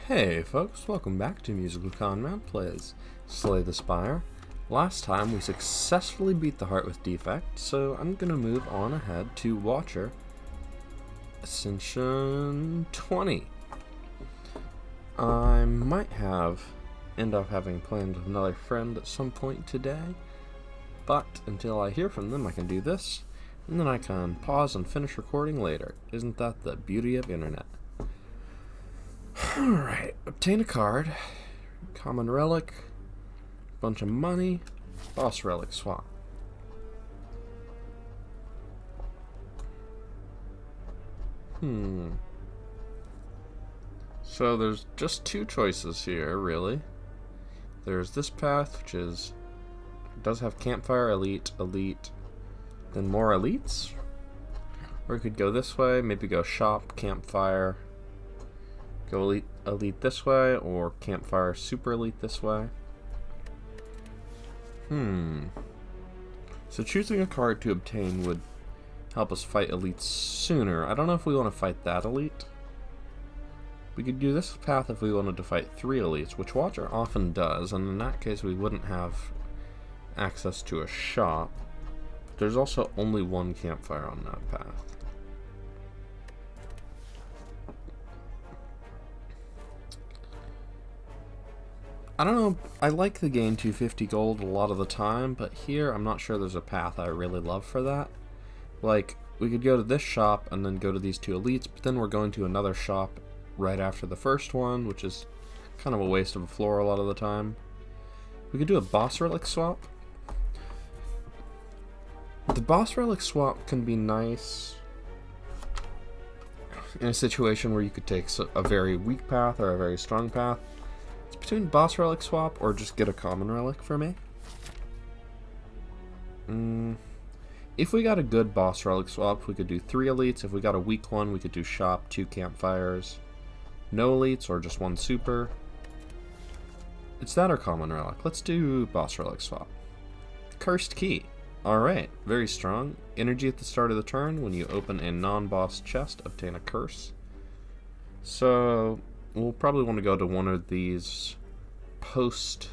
Hey folks, welcome back to MusicalConman plays Slay the Spire. Last time we successfully beat the heart with defect, so I'm gonna move on ahead to Watcher Ascension 20. I might end up having planned with another friend at some point today, but until I hear from them I can do this, and then I can pause and finish recording later. Isn't that the beauty of internet? Alright, obtain a card, common relic, bunch of money, boss relic swap. So there's just two choices here, really. There's this path, which does have campfire, elite, then more elites. Or we could go this way, maybe go shop, campfire, go elite this way, or campfire super elite this way. So choosing a card to obtain would help us fight elites sooner. I don't know if we want to fight that elite. We could do this path if we wanted to fight 3 elites, which Watcher often does, and in that case we wouldn't have access to a shop. But there's also only one campfire on that path. I don't know, I like the gain 250 gold a lot of the time, but here I'm not sure there's a path I really love for that. Like, we could go to this shop and then go to these 2 elites, but then we're going to another shop right after the first one, which is kind of a waste of a floor a lot of the time. We could do a boss relic swap. The boss relic swap can be nice in a situation where you could take a very weak path or a very strong path. It's between boss relic swap or just get a common relic for me. If we got a good boss relic swap, we could do 3 elites. If we got a weak one, we could do shop, 2 campfires, no elites, or just 1 super. It's that or common relic. Let's do boss relic swap. Cursed key. Alright, very strong. Energy at the start of the turn. When you open a non-boss chest, obtain a curse. So we'll probably want to go to one of these post-chest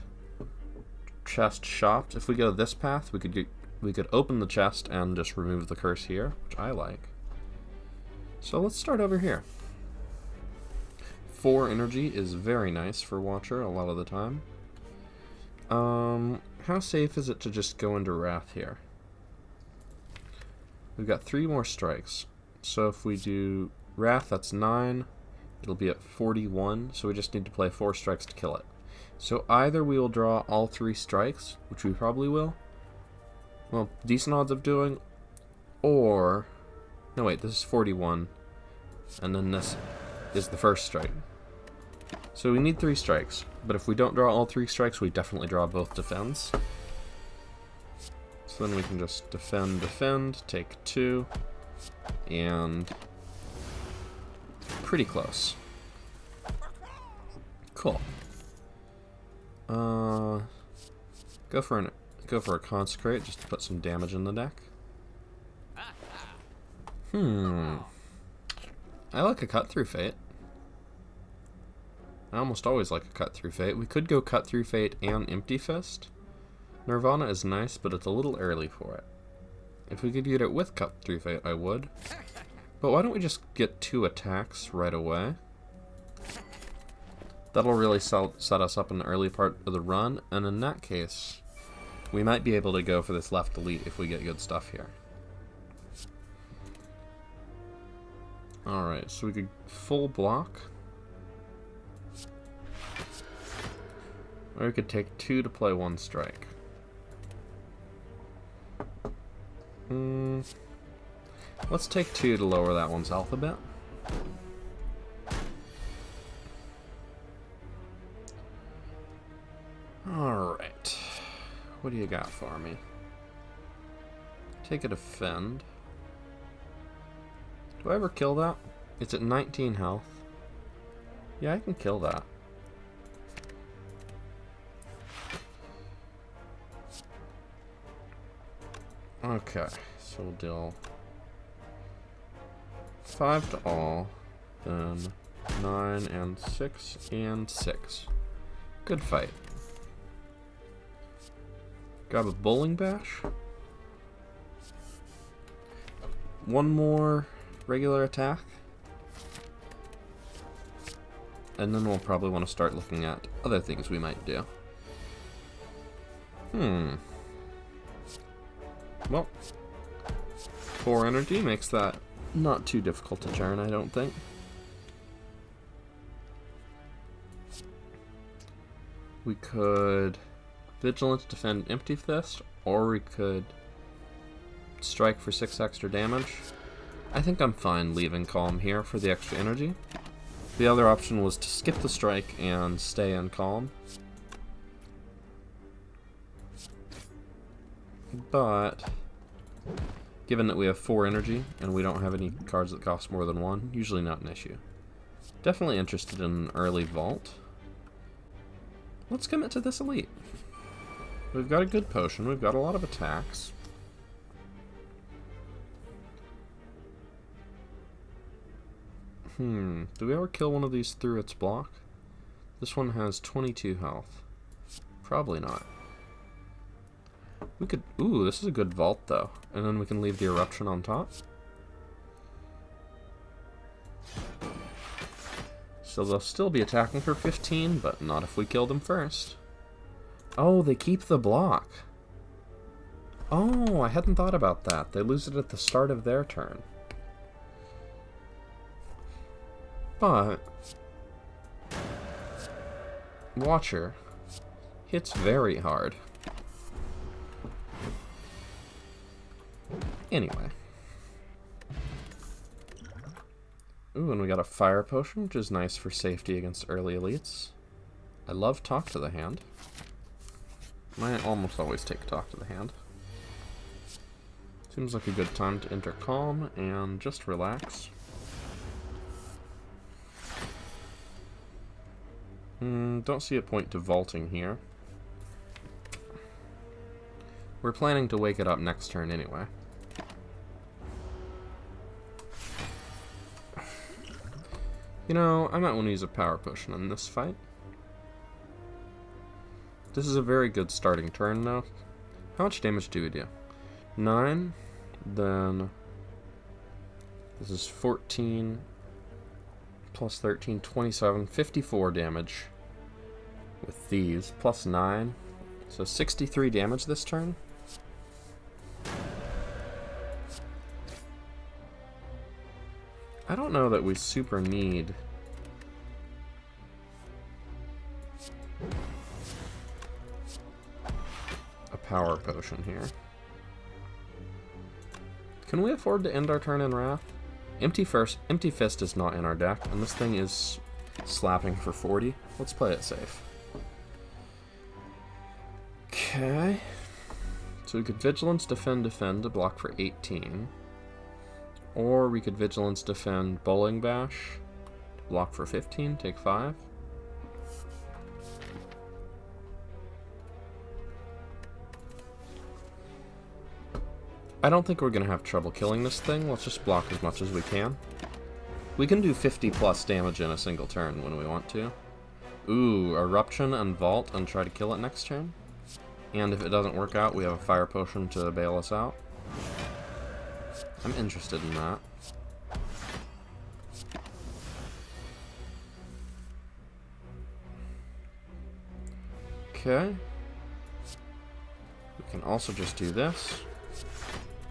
shops. If we go this path, we could open the chest and just remove the curse here, which I like. So let's start over here. 4 energy is very nice for Watcher a lot of the time. How safe is it to just go into Wrath here? We've got 3 more strikes. So if we do Wrath, that's 9. It'll be at 41, so we just need to play 4 strikes to kill it. So either we will draw all 3 strikes, which we probably will. Well, decent odds of doing, or... No, wait, this is 41, and then this is the first strike. So we need 3 strikes, but if we don't draw all 3 strikes, we definitely draw both defends. So then we can just defend, take 2, and... pretty close. Cool. Go for a consecrate just to put some damage in the deck. I like a cut through fate. I almost always like a cut through fate. We could go cut through fate and empty fist. Nirvana is nice, but it's a little early for it. If we could get it with cut through fate, I would. But why don't we just get 2 attacks right away? That'll really set us up in the early part of the run, and in that case, we might be able to go for this left elite if we get good stuff here. Alright, so we could full block. Or we could take 2 to play 1 strike. Let's take 2 to lower that one's health a bit. Alright. What do you got for me? Take a defend. Do I ever kill that? It's at 19 health. Yeah, I can kill that. Okay, so we'll deal 5 to all, then 9 and 6 and 6. Good fight. Grab a bowling bash. One more regular attack. And then we'll probably want to start looking at other things we might do. Well, 4 energy makes that not too difficult to turn, I don't think. We could Vigilance, defend, Empty Fist, or we could strike for 6 extra damage. I think I'm fine leaving Calm here for the extra energy. The other option was to skip the strike and stay in Calm. But given that we have 4 energy and we don't have any cards that cost more than 1, usually not an issue. Definitely interested in an early vault. Let's commit to this elite. We've got a good potion, we've got a lot of attacks. Do we ever kill one of these through its block? This one has 22 health. Probably not. We could... Ooh, this is a good vault, though. And then we can leave the eruption on top. So they'll still be attacking for 15, but not if we kill them first. Oh, they keep the block. Oh, I hadn't thought about that. They lose it at the start of their turn. But Watcher hits very hard. Anyway. Ooh, and we got a fire potion, which is nice for safety against early elites. I love Talk to the Hand. I almost always take Talk to the Hand. Seems like a good time to enter Calm and just relax. Don't see a point to vaulting here. We're planning to wake it up next turn anyway. You know, I might want to use a power potion in this fight. This is a very good starting turn though. How much damage do we do? 9, then this is 14 plus 13, 27, 54 damage with these, plus 9. So 63 damage this turn. I don't know that we super need a power potion here. Can we afford to end our turn in Wrath? Empty Fist is not in our deck, and this thing is slapping for 40. Let's play it safe. Okay. So we could Vigilance, defend to block for 18. Or we could Vigilance, defend, Bowling Bash, to block for 15, take 5. I don't think we're going to have trouble killing this thing. Let's just block as much as we can. We can do 50 plus damage in a single turn when we want to. Ooh, Eruption and Vault and try to kill it next turn. And if it doesn't work out, we have a Fire Potion to bail us out. I'm interested in that. Okay. We can also just do this.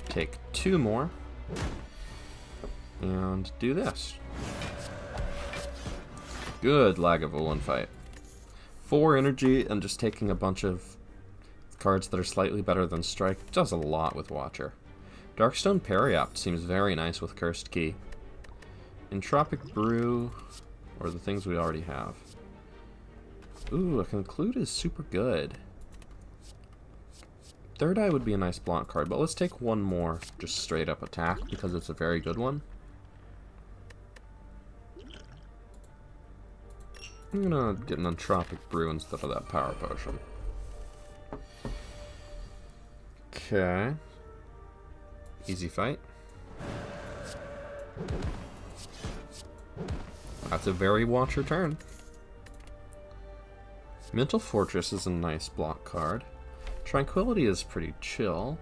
Take 2 more. And do this. Good Lagavulin fight. 4 energy and just taking a bunch of cards that are slightly better than Strike does a lot with Watcher. Darkstone Periapt seems very nice with Cursed Key. Entropic Brew, or the things we already have. Ooh, a Conclude is super good. Third Eye would be a nice block card, but let's take 1 more just straight up attack because it's a very good one. I'm gonna get an Entropic Brew instead of that Power Potion. Okay. Easy fight. That's a very watcher turn. Mental Fortress is a nice block card. Tranquility is pretty chill.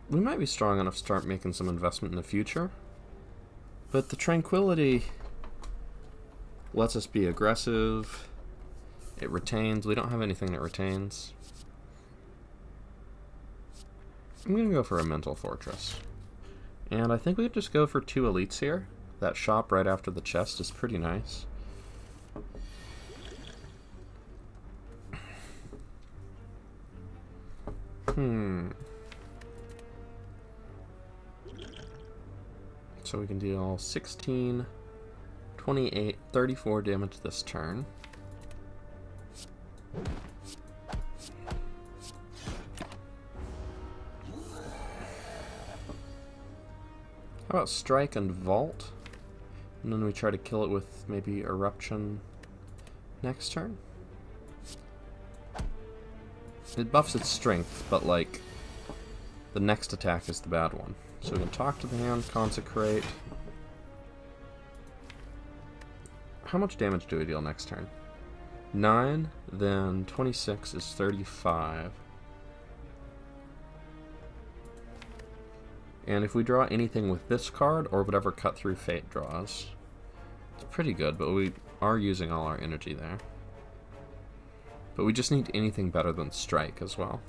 We might be strong enough to start making some investment in the future. But the Tranquility lets us be aggressive. It retains. We don't have anything that retains. I'm going to go for a Mental Fortress. And I think we could just go for 2 elites here. That shop right after the chest is pretty nice. So we can deal 16, 28, 34 damage this turn. How about Strike and Vault? And then we try to kill it with maybe Eruption next turn? It buffs its strength, but like the next attack is the bad one. So we can talk to the hand, Consecrate. How much damage do we deal next turn? 9, then 26 is 35. And if we draw anything with this card, or whatever Cut Through Fate draws, it's pretty good, but we are using all our energy there. But we just need anything better than Strike as well.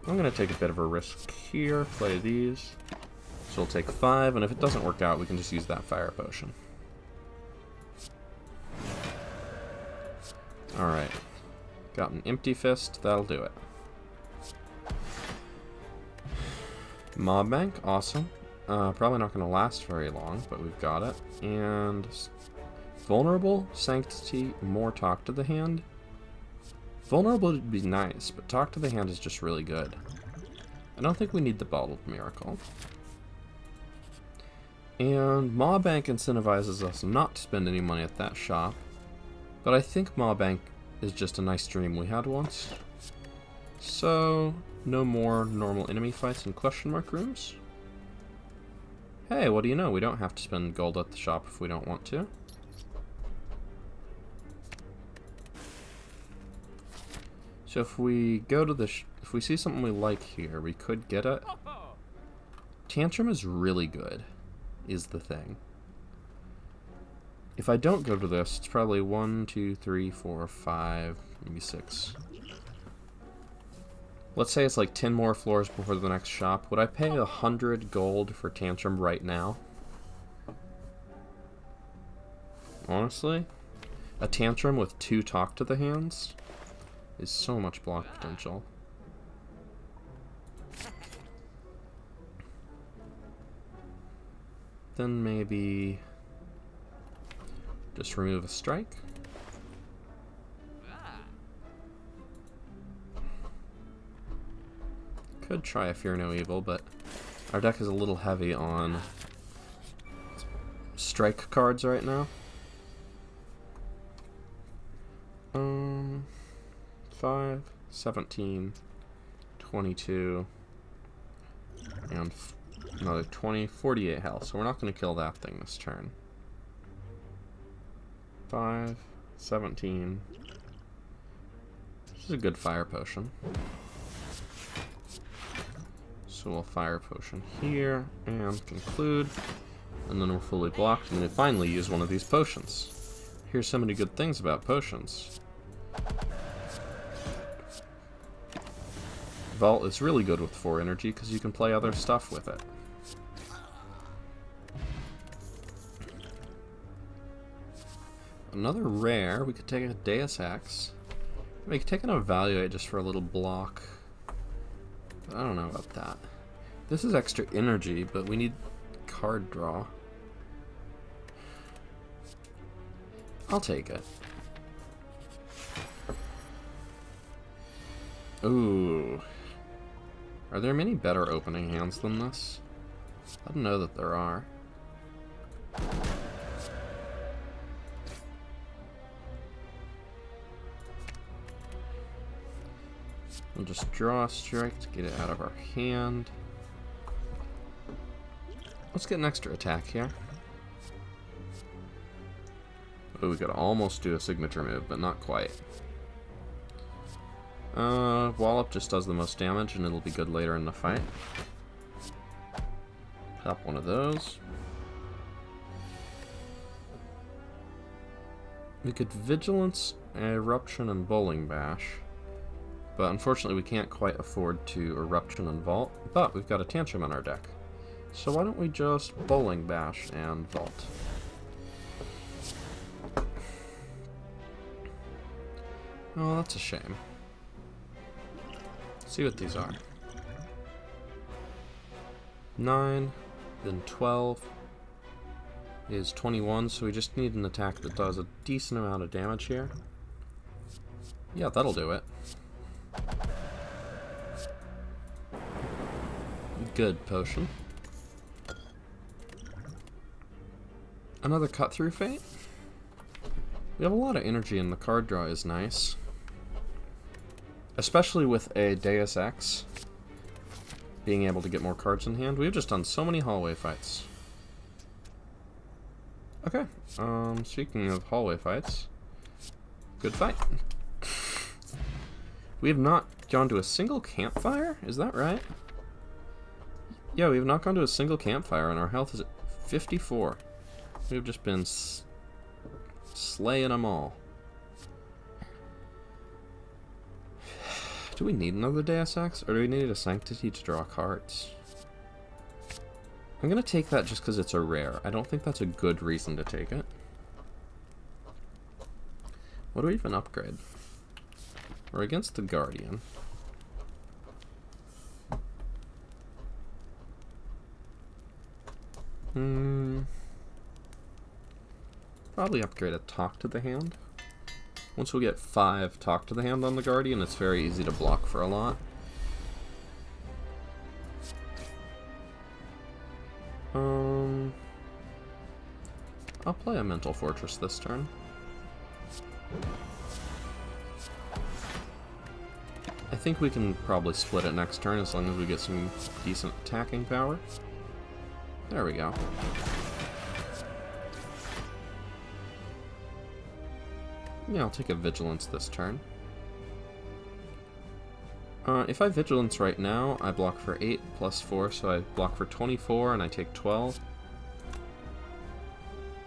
I'm going to take a bit of a risk here, play these. So we'll take 5, and if it doesn't work out, we can just use that Fire Potion. Alright. Got an Empty Fist, that'll do it. Mob Bank, awesome. Probably not going to last very long, but we've got it. And Vulnerable, Sanctity, more Talk to the Hand. Vulnerable would be nice, but Talk to the Hand is just really good. I don't think we need the Bottled Miracle. And Mob Bank incentivizes us not to spend any money at that shop. But I think Mob Bank is just a nice dream we had once. So, no more normal enemy fights in question mark rooms. Hey, what do you know? We don't have to spend gold at the shop if we don't want to. So if we go to the if we see something we like here, we could get it. Tantrum is really good, is the thing. If I don't go to this, it's probably 1, 2, 3, 4, 5, maybe 6. Let's say it's like 10 more floors before the next shop. Would I pay 100 gold for Tantrum right now? Honestly? A Tantrum with 2 Talk to the Hands is so much block potential. Then maybe just remove a strike. Could try a Fear No Evil, but our deck is a little heavy on strike cards right now. 5, 17, 22, and another 20, 48 health. So we're not going to kill that thing this turn. 5, 17. This is a good Fire Potion. So we'll Fire Potion here and conclude. And then we're fully blocked and we finally use one of these potions. Here's so many good things about potions. Vault is really good with 4 energy because you can play other stuff with it. Another rare, we could take a Deus Ex. We could take an Evaluate just for a little block. But I don't know about that. This is extra energy, but we need card draw. I'll take it. Ooh. Are there many better opening hands than this? I don't know that there are. We'll just draw a strike to get it out of our hand. Let's get an extra attack here. Oh, we could almost do a signature move, but not quite. Wallop just does the most damage, and it'll be good later in the fight. Pop one of those. We could Vigilance, Eruption, and Bowling Bash. But unfortunately we can't quite afford to Eruption and Vault. But we've got a Tantrum on our deck. So why don't we just Bowling Bash and Vault? Oh, that's a shame. Let's see what these are. 9, then 12 is 21, so we just need an attack that does a decent amount of damage here. Yeah, that'll do it. Good potion. Another Cut Through Fate. We have a lot of energy and the card draw is nice. Especially with a Deus Ex. Being able to get more cards in hand. We've just done so many hallway fights. Okay, speaking of hallway fights, good fight. We have not gone to a single campfire? Is that right? Yeah, we have not gone to a single campfire, and our health is at 54. We've just been slaying them all. Do we need another Deus Ex, or do we need a Sanctity to draw cards? I'm gonna take that just because it's a rare. I don't think that's a good reason to take it. What do we even upgrade? We're against the Guardian. Probably upgrade a Talk to the Hand. Once we get 5 Talk to the Hand on the Guardian, it's very easy to block for a lot. I'll play a Mental Fortress this turn. I think we can probably split it next turn as long as we get some decent attacking power. There we go. Yeah, I'll take a Vigilance this turn. If I Vigilance right now, I block for 8 plus 4, so I block for 24 and I take 12.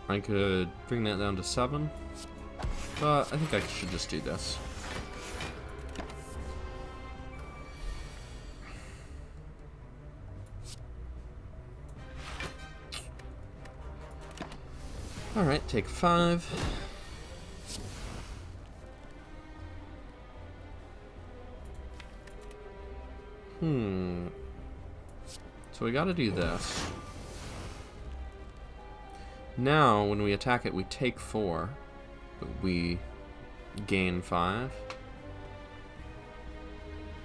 I could bring that down to 7, but I think I should just do this. Alright, take 5. So we gotta do this. Now, when we attack it, we take 4, but we gain 5.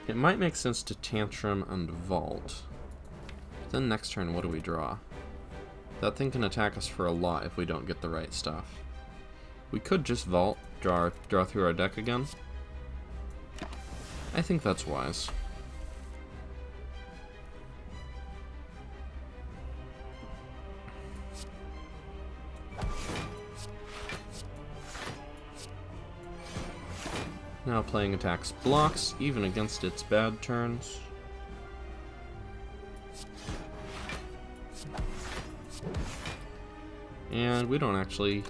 It might make sense to Tantrum and Vault. But then next turn, what do we draw? That thing can attack us for a lot if we don't get the right stuff. We could just Vault, draw through our deck again. I think that's wise. Now playing attacks blocks, even against its bad turns. And we don't actually...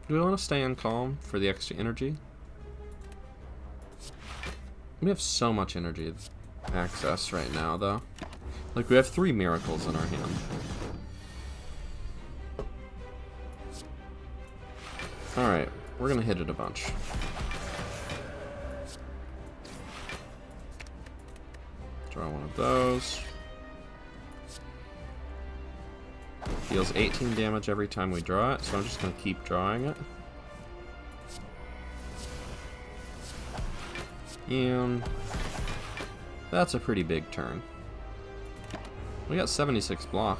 Do we want to stay in Calm for the extra energy? We have so much energy access right now, though. Like, we have 3 miracles in our hand. Alright, we're gonna hit it a bunch. Draw one of those. Deals 18 damage every time we draw it, so I'm just going to keep drawing it. And that's a pretty big turn. We got 76 block.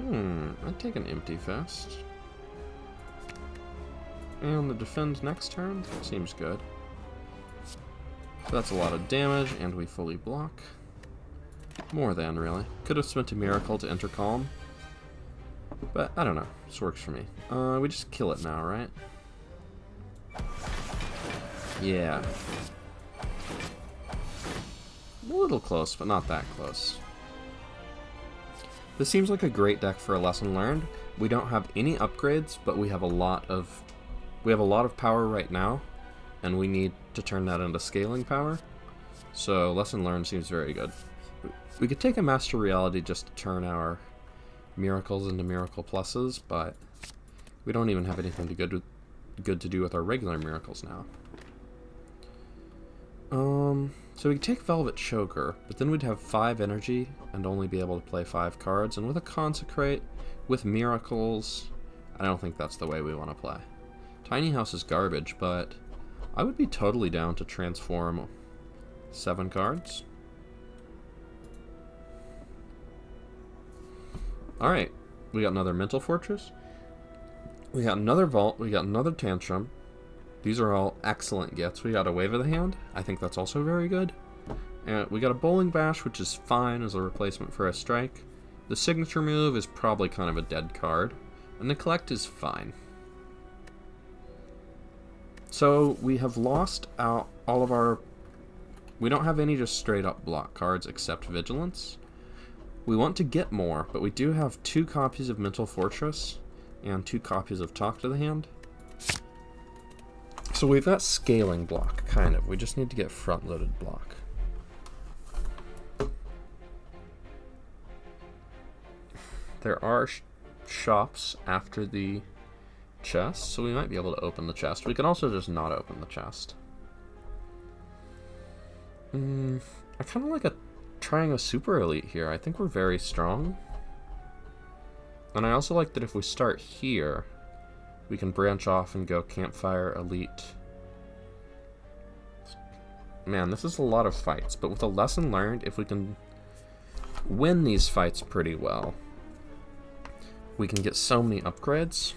I'd take an empty fist. And the defend next turn? Seems good. So that's a lot of damage, and we fully block. More than, really. Could have spent a miracle to enter calm. But, I don't know. This works for me. We just kill it now, right? Yeah. A little close, but not that close. This seems like a great deck for a lesson learned. We don't have any upgrades, but we have a lot of power right now, and we need to turn that into scaling power. So lesson learned seems very good. We could take a Master Reality just to turn our miracles into miracle pluses, but we don't even have anything good to do with our regular miracles now. So we could take Velvet Choker, but then we'd have 5 energy and only be able to play 5 cards, and with a Consecrate, with miracles, I don't think that's the way we want to play. Tiny House is garbage, but I would be totally down to transform 7 cards. Alright, we got another Mental Fortress. We got another Vault, we got another Tantrum. These are all excellent gets. We got a Wave of the Hand. I think that's also very good. And we got a Bowling Bash, which is fine as a replacement for a Strike. The signature move is probably kind of a dead card. And Neglect is fine. So we have lost out all of our... We don't have any just straight up block cards except Vigilance. We want to get more, but we do have 2 copies of Mental Fortress and 2 copies of Talk to the Hand. So we've got scaling block, kind of. We just need to get front-loaded block. There are shops after the chest, so we might be able to open the chest. We can also just not open the chest. I kind of like trying a super elite here. I think we're very strong. And I also like that if we start here, we can branch off and go Campfire, Elite. Man, this is a lot of fights, but with a lesson learned, if we can win these fights pretty well, we can get so many upgrades.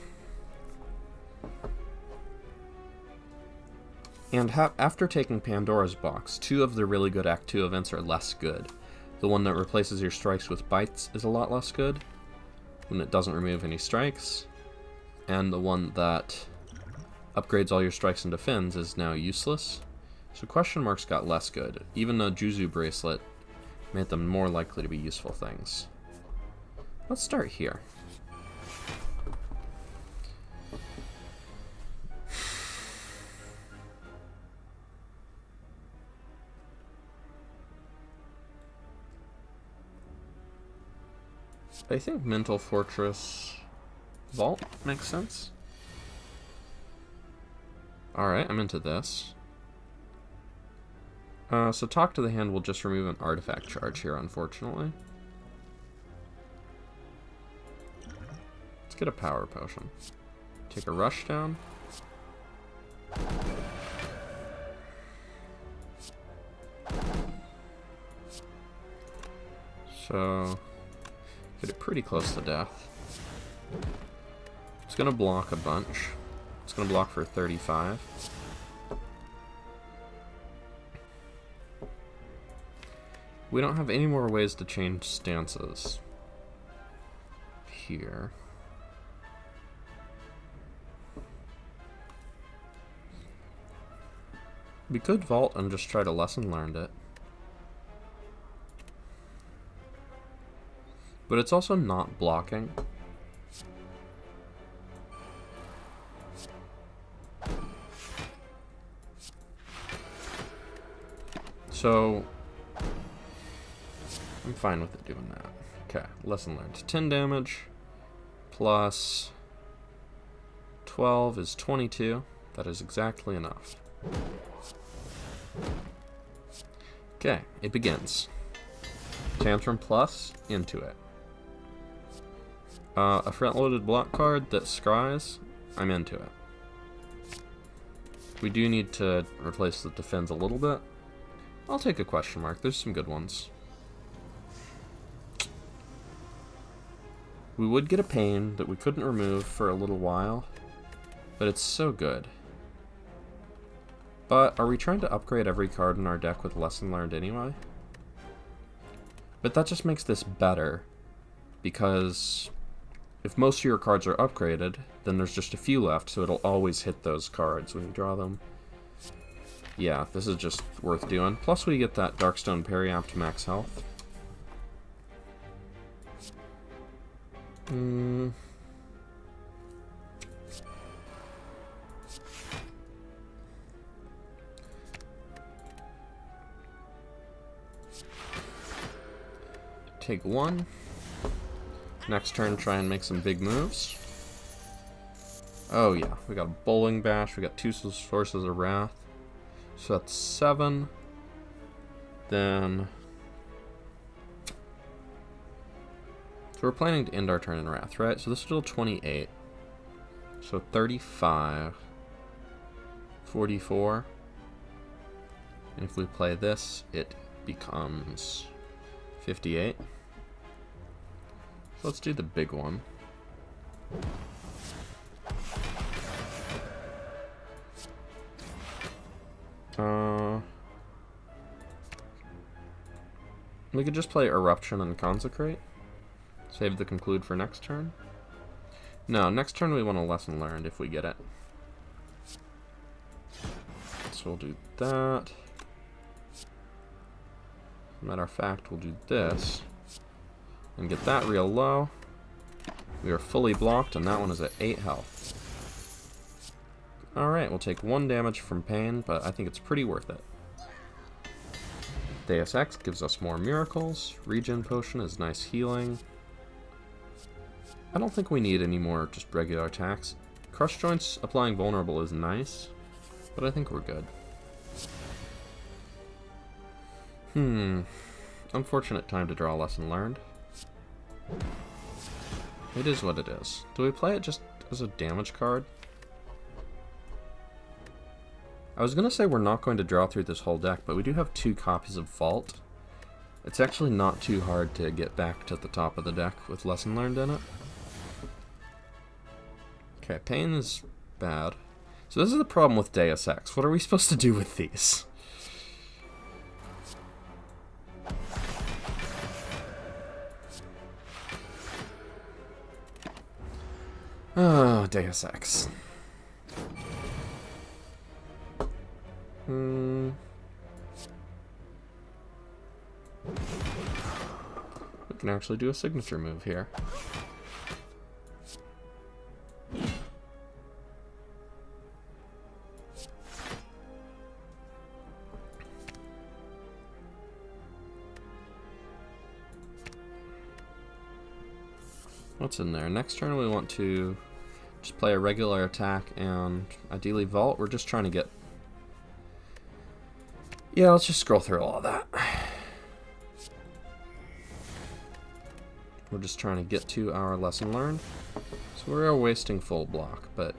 And after taking Pandora's Box, 2 of the really good Act 2 events are less good. The one that replaces your strikes with bites is a lot less good, when it doesn't remove any strikes. And the one that upgrades all your strikes and defends is now useless. So question marks got less good, even though Juzu Bracelet made them more likely to be useful things. Let's start here. I think Mental Fortress Vault makes sense. Alright, I'm into this. So Talk to the Hand will just remove an artifact charge here, unfortunately. Let's get a Power Potion. Take a Rush down. So get it pretty close to death. It's gonna block a bunch. It's gonna block for 35. We don't have any more ways to change stances here. We could vault and just try to lesson learn it. But it's also not blocking. So I'm fine with it doing that. Okay, lesson learned. 10 damage plus 12 is 22. That is exactly enough. Okay, it begins. Tantrum plus, into it. A front-loaded block card that scries, I'm into it. We do need to replace the defense a little bit. I'll take a question mark. There's some good ones. We would get a pain that we couldn't remove for a little while, but it's so good. But are we trying to upgrade every card in our deck with Lesson Learned anyway? But that just makes this better, because if most of your cards are upgraded, then there's just a few left, so it'll always hit those cards when you draw them. Yeah, this is just worth doing. Plus we get that Darkstone Periapt to max health. Take one. Next turn, try and make some big moves. Oh yeah, we got a Bowling Bash, we got 2 Sources of Wrath. So that's 7. Then... So we're planning to end our turn in Wrath, right? So this is still 28. So 35. 44. And if we play this, it becomes 58. So let's do the big one. We could just play Eruption and Consecrate. Save the Conclude for next turn. No, next turn we want a Lesson Learned if we get it. So we'll do that. Matter of fact, we'll do this. And get that real low. We are fully blocked, and that one is at 8 health. Alright, we'll take 1 damage from Pain, but I think it's pretty worth it. Deus Ex gives us more miracles. Regen Potion is nice healing. I don't think we need any more just regular attacks. Crush Joints applying Vulnerable is nice, but I think we're good. Unfortunate time to draw a Lesson Learned. It is what it is. Do we play it just as a damage card? I was going to say we're not going to draw through this whole deck, but we do have 2 copies of Vault. It's actually not too hard to get back to the top of the deck with Lesson Learned in it. Okay, Pain is bad. So this is the problem with Deus Ex. What are we supposed to do with these? Oh, Deus Ex. We can actually do a signature move here. What's in there? Next turn we want to just play a regular attack and ideally Vault. We're just trying to get... Yeah, let's just scroll through all of that. We're just trying to get to our Lesson Learned. So we are wasting full block, but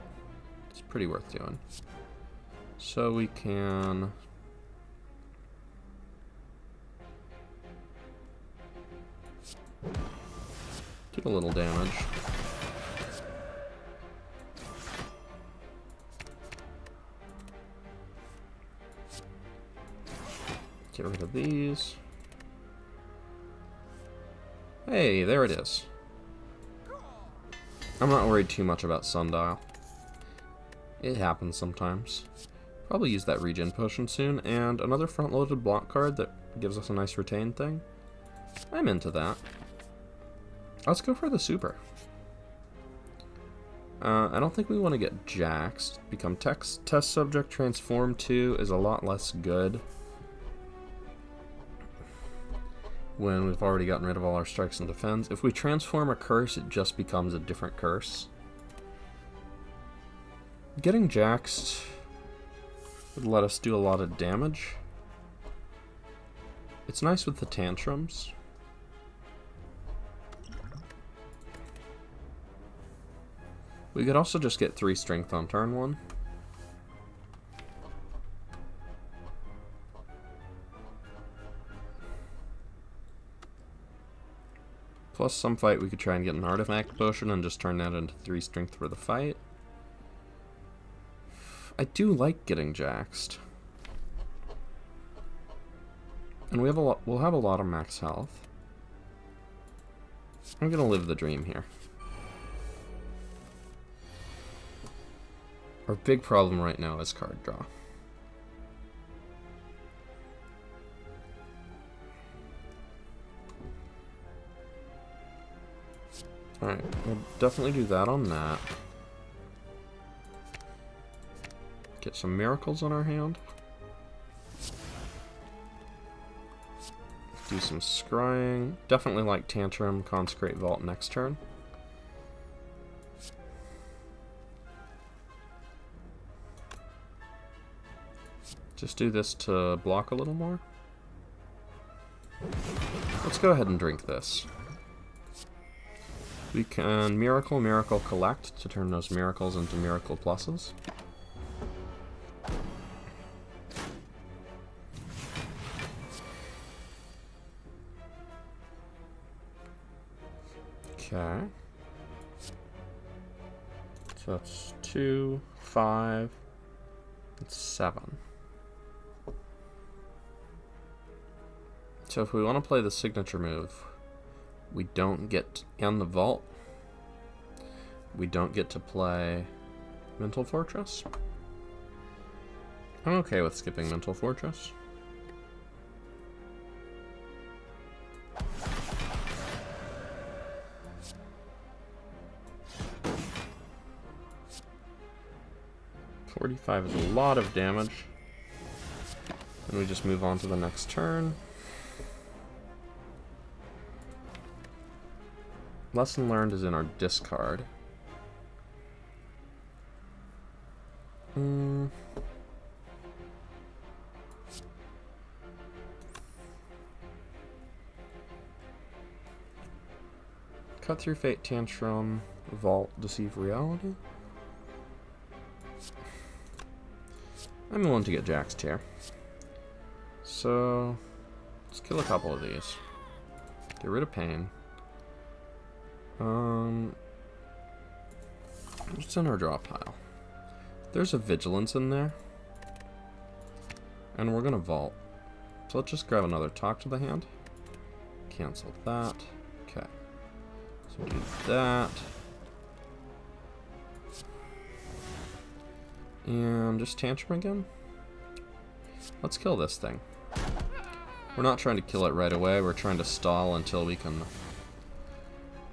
it's pretty worth doing. So we can... do a little damage. Get rid of these. Hey, there it is. I'm not worried too much about Sundial. It happens sometimes. Probably use that Regen Potion soon, and another front-loaded block card that gives us a nice retain thing. I'm into that. Let's go for the super. I don't think we want to get Jaxed. Become test subject, transform 2 is a lot less good when we've already gotten rid of all our strikes and defends. If we transform a curse, it just becomes a different curse. Getting Jaxed would let us do a lot of damage. It's nice with the tantrums. We could also just get 3 strength on turn 1. Plus some fight we could try and get an artifact potion and just turn that into 3 strength for the fight. I do like getting jaxed. And we'll have a lot of max health. I'm gonna live the dream here. Our big problem right now is card draw. Alright, we'll definitely do that on that. Get some miracles on our hand. Do some scrying. Definitely like Tantrum, Consecrate Vault next turn. Just do this to block a little more. Let's go ahead and drink this. We can Miracle, Miracle, Collect to turn those miracles into miracle pluses. Okay. So that's 2, 5, and 7. So if we want to play the signature move, we don't get in the vault. We don't get to play Mental Fortress. I'm okay with skipping Mental Fortress. $45 is a lot of damage. And we just move on to the next turn. Lesson learned is in our discard. Cut through Fate, Tantrum, Vault, Deceive Reality. I'm willing to get jaxed here. So, let's kill a couple of these. Get rid of pain. What's in our draw pile? There's a Vigilance in there. And we're gonna vault. So let's just grab another Talk to the hand. Cancel that. Okay. So do that. And just Tantrum again. Let's kill this thing. We're not trying to kill it right away, we're trying to stall until we can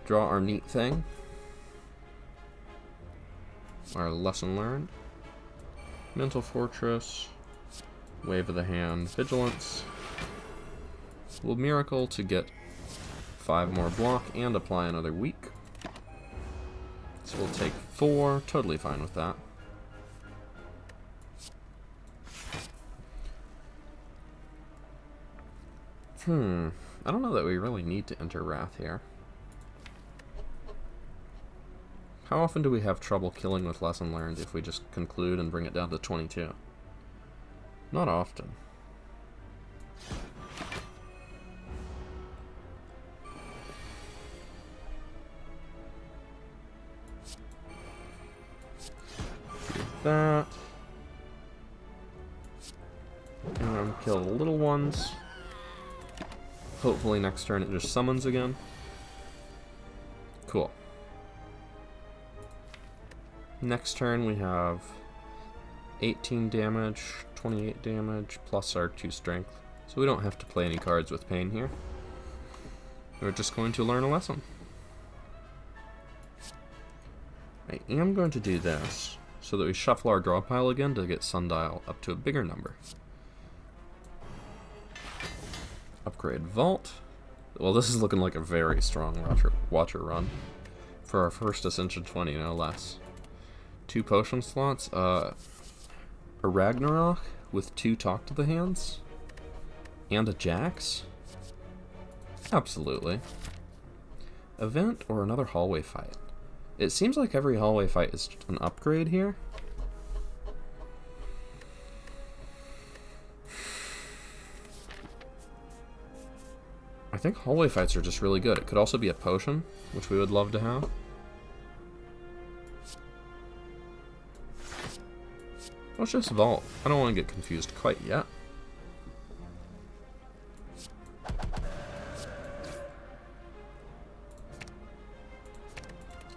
draw our neat thing. Our lesson learned. Mental Fortress. Wave of the Hand. Vigilance. We'll Miracle to get 5 more block and apply another weak. So we'll take 4. Totally fine with that. I don't know that we really need to enter Wrath here. How often do we have trouble killing with Lesson Learned if we just conclude and bring it down to 22? Not often. Do that. And kill the little ones. Hopefully next turn it just summons again. Cool. Next turn we have 18 damage, 28 damage, plus our 2 strength. So we don't have to play any cards with pain here. We're just going to learn a lesson. I am going to do this so that we shuffle our draw pile again to get Sundial up to a bigger number. Upgrade Vault. Well, this is looking like a very strong Watcher run. For our first Ascension 20, no less. 2 potion slots. A Ragnarok with 2 Talk to the Hands. And a Jax. Absolutely. Event or another hallway fight. It seems like every hallway fight is an upgrade here. I think hallway fights are just really good. It could also be a potion, which we would love to have. Let's just vault. I don't want to get confused quite yet.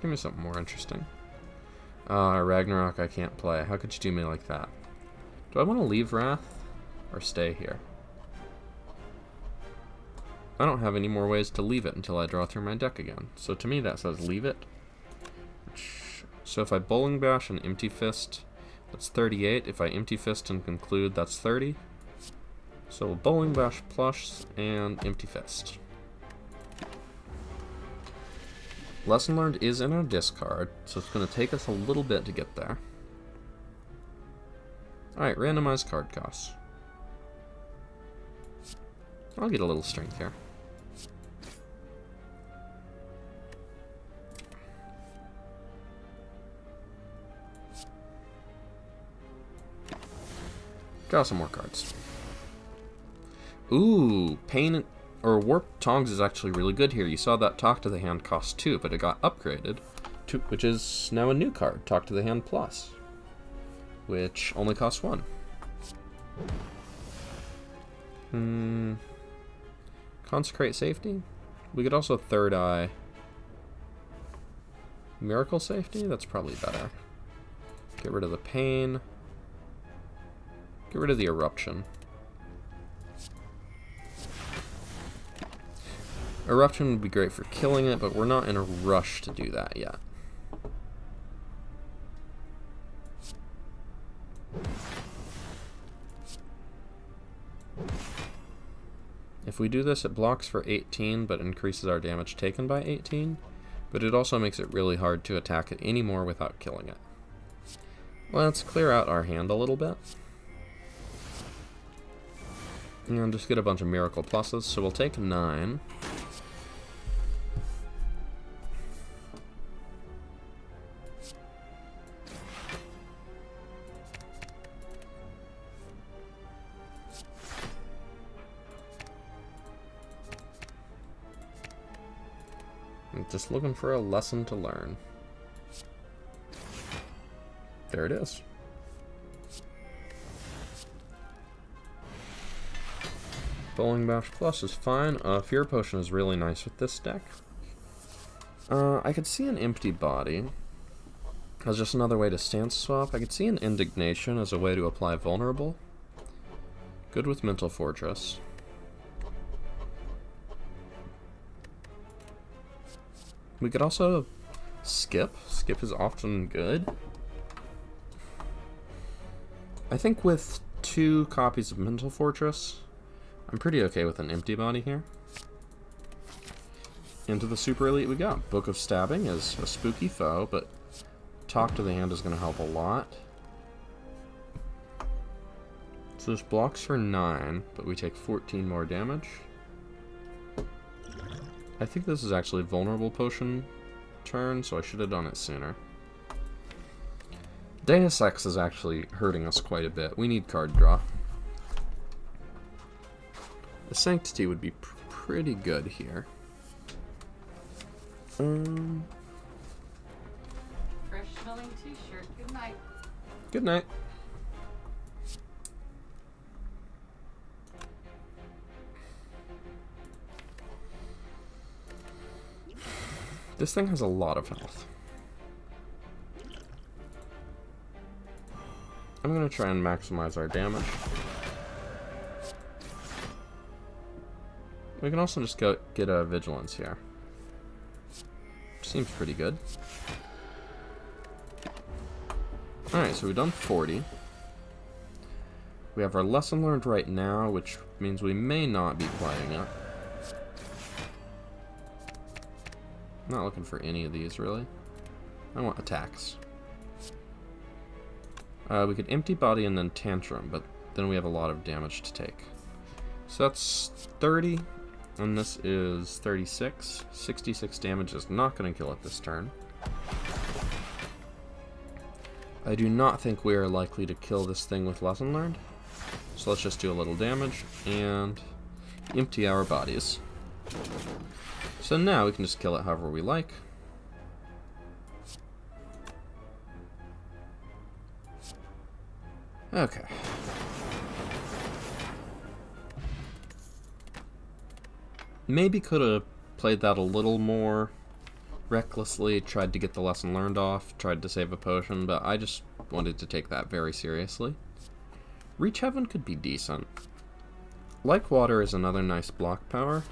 Give me something more interesting. Ragnarok I can't play. How could you do me like that? Do I want to leave Wrath or stay here? I don't have any more ways to leave it until I draw through my deck again. So to me that says leave it. So if I Bowling Bash and Empty Fist, that's 38. If I Empty Fist and conclude, that's 30. So we'll Bowling Bash plus and Empty Fist. Lesson Learned is in our discard, so it's going to take us a little bit to get there. Alright, randomized card costs. I'll get a little strength here. Draw some more cards. Ooh, Pain or Warp Tongs is actually really good here. You saw that Talk to the Hand cost 2, but it got upgraded to, which is now a new card, Talk to the Hand Plus, which only costs 1. Consecrate Safety. We could also Third Eye Miracle Safety. That's probably better. Get rid of the Pain. Get rid of the Eruption. Eruption would be great for killing it, but we're not in a rush to do that yet. If we do this, it blocks for 18, but increases our damage taken by 18, but it also makes it really hard to attack it anymore without killing it. Let's clear out our hand a little bit. And just get a bunch of Miracle Pluses, so we'll take 9. I'm just looking for a lesson to learn. There it is. Bowling Bash Plus is fine. Fear Potion is really nice with this deck. I could see an Empty Body as just another way to stance swap. I could see an Indignation as a way to apply Vulnerable. Good with Mental Fortress. We could also skip. Skip is often good. I think with 2 copies of Mental Fortress, I'm pretty okay with an Empty Body here. Into the Super Elite we got. Book of Stabbing is a spooky foe, but Talk to the Hand is going to help a lot. So this blocks for 9, but we take 14 more damage. I think this is actually Vulnerable Potion turn, so I should have done it sooner. Deus Ex is actually hurting us quite a bit. We need card draw. The Sanctity would be pretty good here. Fresh smelling t-shirt. Good night. Good night. This thing has a lot of health. I'm going to try and maximize our damage. We can also just go get a Vigilance here. Seems pretty good. Alright, so we've done 40. We have our Lesson Learned right now, which means we may not be playing it. I'm not looking for any of these, really. I want attacks. We could Empty Body and then Tantrum, but then we have a lot of damage to take. So that's 30, and this is 36. 66 damage is not going to kill it this turn. I do not think we are likely to kill this thing with Lesson Learned. So let's just do a little damage and empty our bodies. So now we can just kill it however we like. Okay. Maybe could have played that a little more recklessly, tried to get the lesson learned off, tried to save a potion, but I just wanted to take that very seriously. Reach Heaven could be decent. Like Water is another nice block power.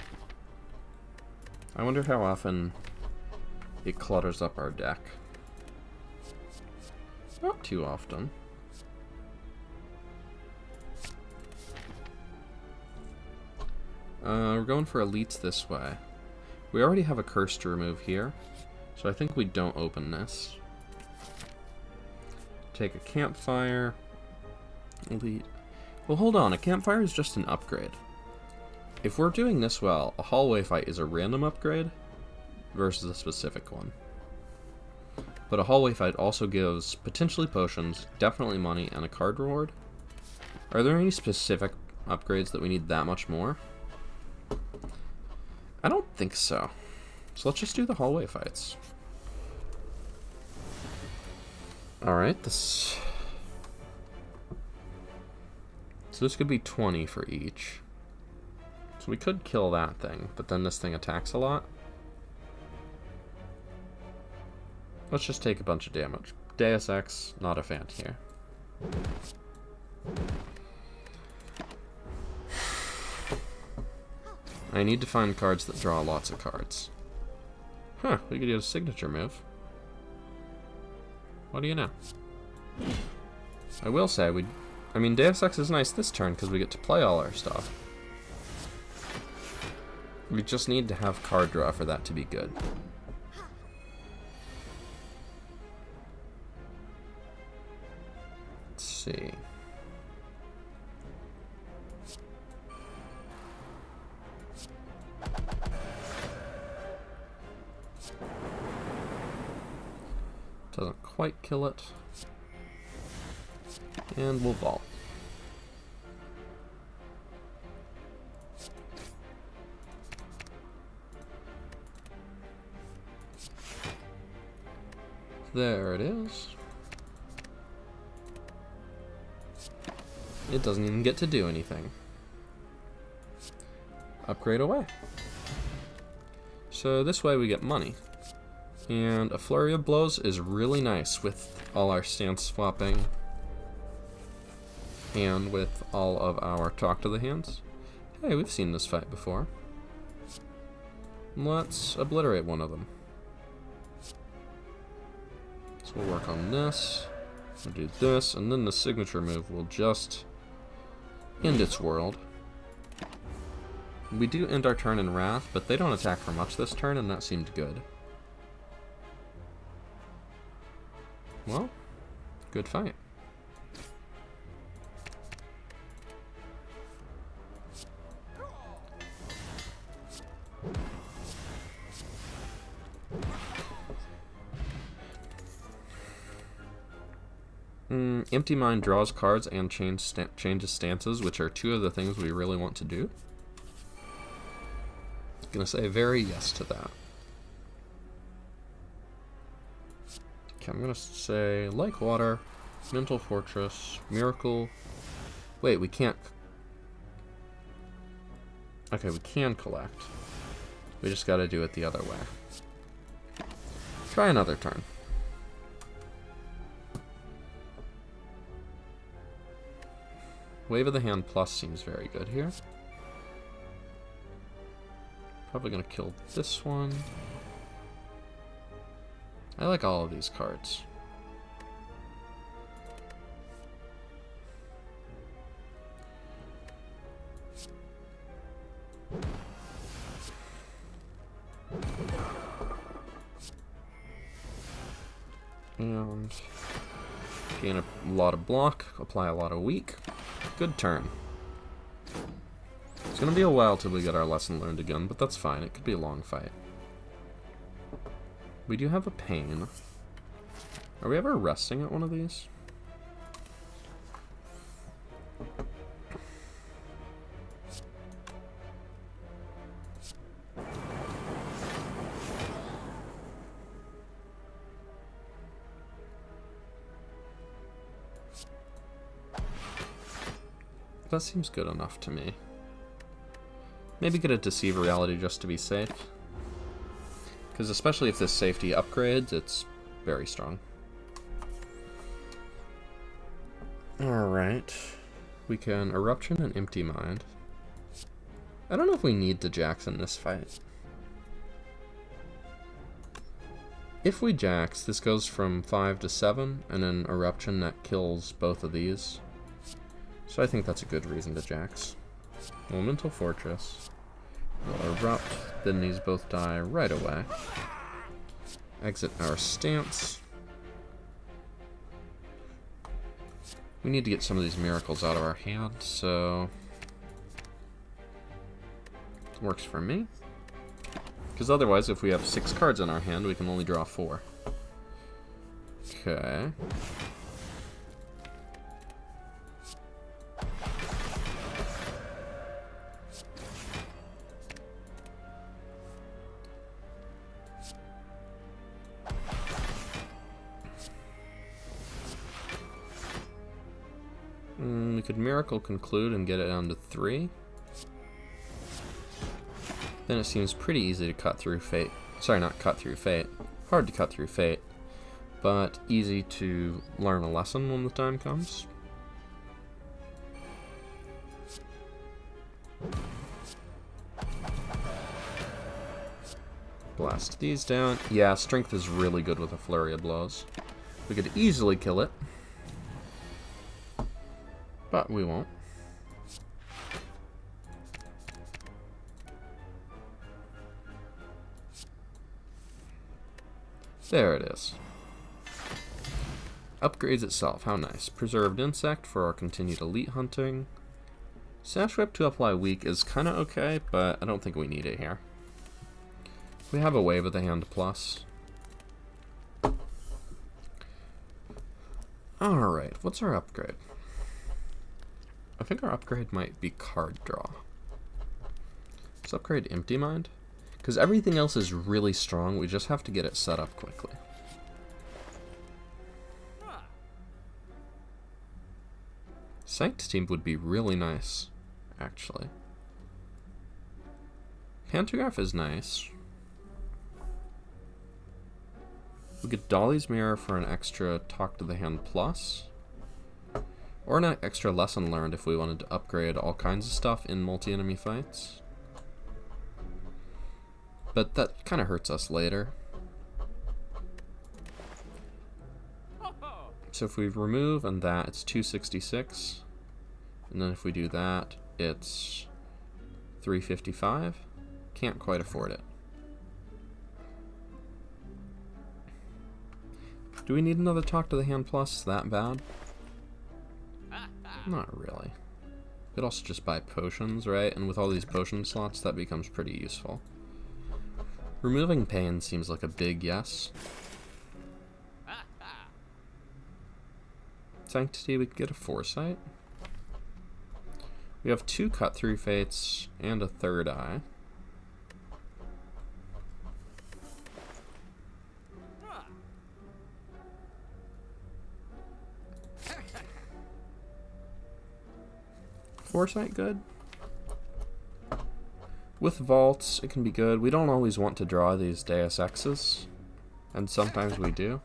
I wonder how often it clutters up our deck. Not too often. We're going for elites this way. We already have a curse to remove here, so I think we don't open this. Take a campfire. Elite. Well, hold on. A campfire is just an upgrade. If we're doing this well, a hallway fight is a random upgrade versus a specific one. But a hallway fight also gives potentially potions, definitely money, and a card reward. Are there any specific upgrades that we need that much more? I don't think so. So let's just do the hallway fights. Alright, this... So this could be 20 for each. So we could kill that thing, but then this thing attacks a lot. Let's just take a bunch of damage. Deus Ex, not a fan here. I need to find cards that draw lots of cards. Huh, we could use a signature move. What do you know? I will say, I mean, Deus Ex is nice this turn because we get to play all our stuff. We just need to have card draw for that to be good. Let's see. Doesn't quite kill it. And we'll vault. There it is. It doesn't even get to do anything. Upgrade away. So this way we get money. And a Flurry of Blows is really nice with all our stance swapping and with all of our Talk to the Hands. Hey, we've seen this fight before. Let's obliterate one of them. So we'll work on this, we'll do this, and then the signature move will just end its world. We do end our turn in Wrath, but they don't attack for much this turn, and that seemed good. Well, good fight. Empty Mind draws cards and changes stances, which are two of the things we really want to do. Gonna say very yes to that. Okay, I'm gonna say Like Water, Mental Fortress, Miracle. Wait, we can't. Okay, we can collect. We just gotta do it the other way. Try another turn. Wave of the Hand Plus seems very good here. Probably gonna kill this one. I like all of these cards. And gain a lot of block, apply a lot of weak. Good turn. It's gonna be a while till we get our lesson learned again, but that's fine. It could be a long fight. We do have a Pain. Are we ever resting at one of these? That seems good enough to me. Maybe get a Deceive Reality just to be safe. Because especially if this safety upgrades, it's very strong. Alright. We can Eruption and Empty Mind. I don't know if we need the Jax in this fight. If we Jax, this goes from 5 to 7, and an Eruption that kills both of these. So I think that's a good reason to Jax. Elemental Fortress. We'll Erupt, then these both die right away. Exit our stance. We need to get some of these miracles out of our hand, so... Works for me. Because otherwise, if we have 6 cards in our hand, we can only draw 4. Okay. We could Miracle Conclude and get it down to 3. Then it seems pretty easy to cut through Fate. Sorry, not cut through Fate. Hard to cut through Fate, but easy to learn a lesson when the time comes. Blast these down. Yeah, Strength is really good with a Flurry of Blows. We could easily kill it, but we won't. There it is. Upgrades itself, how nice. Preserved Insect for our continued elite hunting. Sash Whip to apply weak is kind of okay, but I don't think we need it here. We have a Wave of the Hand plus. Alright, what's our upgrade? I think our upgrade might be Card Draw. Let's upgrade Empty Mind. Because everything else is really strong, we just have to get it set up quickly. Sanctity would be really nice, actually. Pantograph is nice. We get Dolly's Mirror for an extra Talk to the Hand plus. Or an extra Lesson Learned if we wanted to upgrade all kinds of stuff in multi-enemy fights. But that kind of hurts us later. So if we remove and that, it's 266. And then if we do that, it's 355. Can't quite afford it. Do we need another Talk to the Hand plus that bad? Not really. Could also just buy potions, right? And with all these potion slots, that becomes pretty useful. Removing Pain seems like a big yes. Sanctity, we could get a Foresight. We have 2 Cut-Through Fates and a Third Eye. Foresight good. With vaults, it can be good. We don't always want to draw these Deus Exes, and sometimes we do.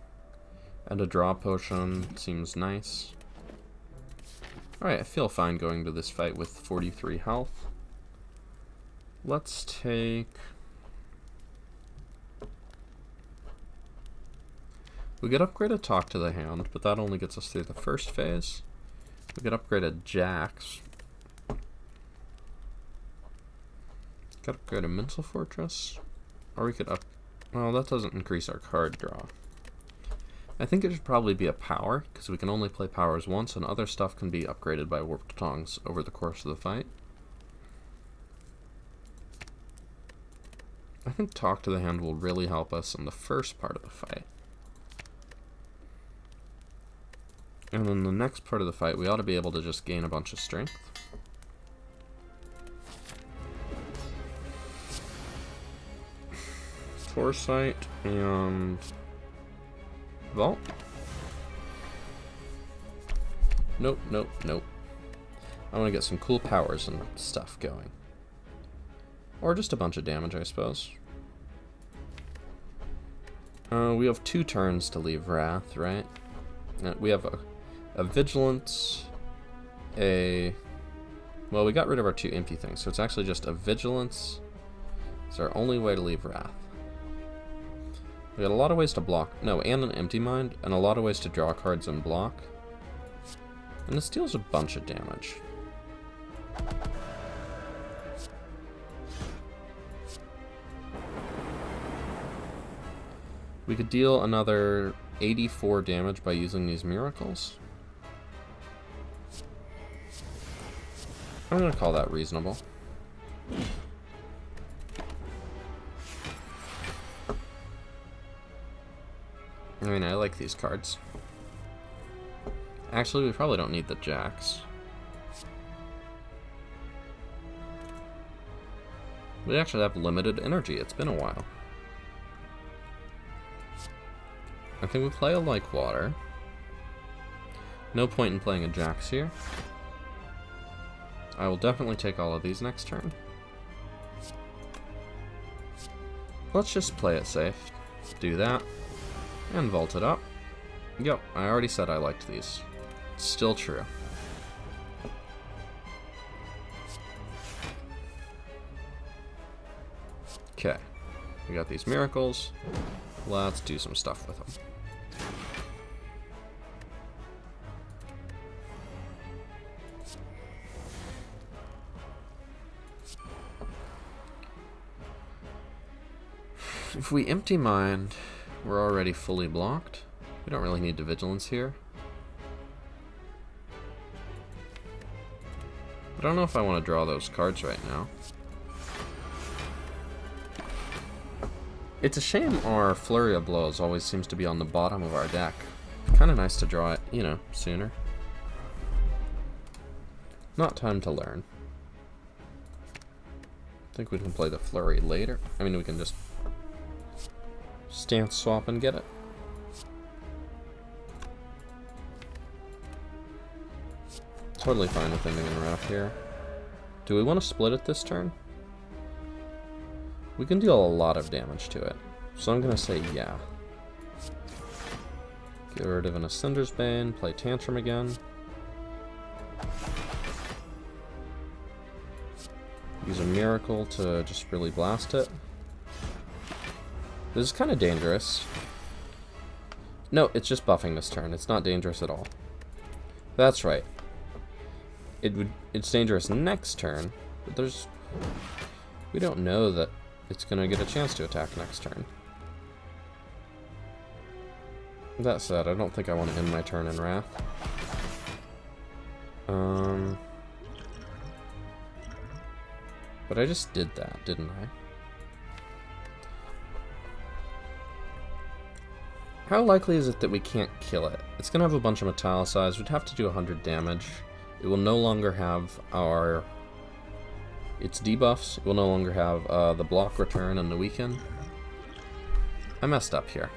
And a draw potion seems nice. Alright, I feel fine going to this fight with 43 health. Let's take... We could upgrade a Talk to the Hand, but that only gets us through the first phase. We could upgrade a Jax. Could upgrade a Mental Fortress, or we could well, that doesn't increase our card draw. I think it should probably be a Power, because we can only play powers once, and other stuff can be upgraded by Warped Tongs over the course of the fight. I think Talk to the Hand will really help us in the first part of the fight. And then the next part of the fight, we ought to be able to just gain a bunch of strength. Foresight and Vault. Nope, nope, nope. I want to get some cool powers and stuff going. Or just a bunch of damage, I suppose. We have 2 turns to leave Wrath, right? We have a Vigilance, well, we got rid of our 2 empty things, so it's actually just a Vigilance. It's our only way to leave Wrath. We got a lot of ways to block, and an Empty Mind, and a lot of ways to draw cards and block. And this deals a bunch of damage. We could deal another 84 damage by using these miracles. I'm gonna call that reasonable. I mean, I like these cards. Actually, we probably don't need the jacks. We actually have limited energy. It's been a while. I think we play a like water. No point in playing a jacks here. I will definitely take all of these next turn. Let's just play it safe. Do that. And vault it up. Yep, I already said I liked these. It's still true. Okay. We got these miracles. Let's do some stuff with them. If we empty mind, we're already fully blocked. We don't really need the vigilance here. I don't know if I want to draw those cards right now. It's a shame our Flurry of Blows always seems to be on the bottom of our deck. Kind of nice to draw it, you know, sooner. Not time to learn. I think we can play the Flurry later. I mean, we can just stance swap and get it. Totally fine with ending in Wrath here. Do we want to split it this turn? We can deal a lot of damage to it, so I'm gonna say yeah. Get rid of an Ascender's Bane, play Tantrum again. Use a Miracle to just really blast it. This is kind of dangerous. No, it's just buffing this turn. It's not dangerous at all. That's right. It's dangerous next turn, but we don't know that it's gonna get a chance to attack next turn. That said, I don't think I want to end my turn in Wrath. But I just did that, didn't I? How likely is it that we can't kill it? It's gonna have a bunch of Metallicized. We'd have to do 100 damage. It will no longer have its debuffs. It will no longer have the block return and the weaken. I messed up here.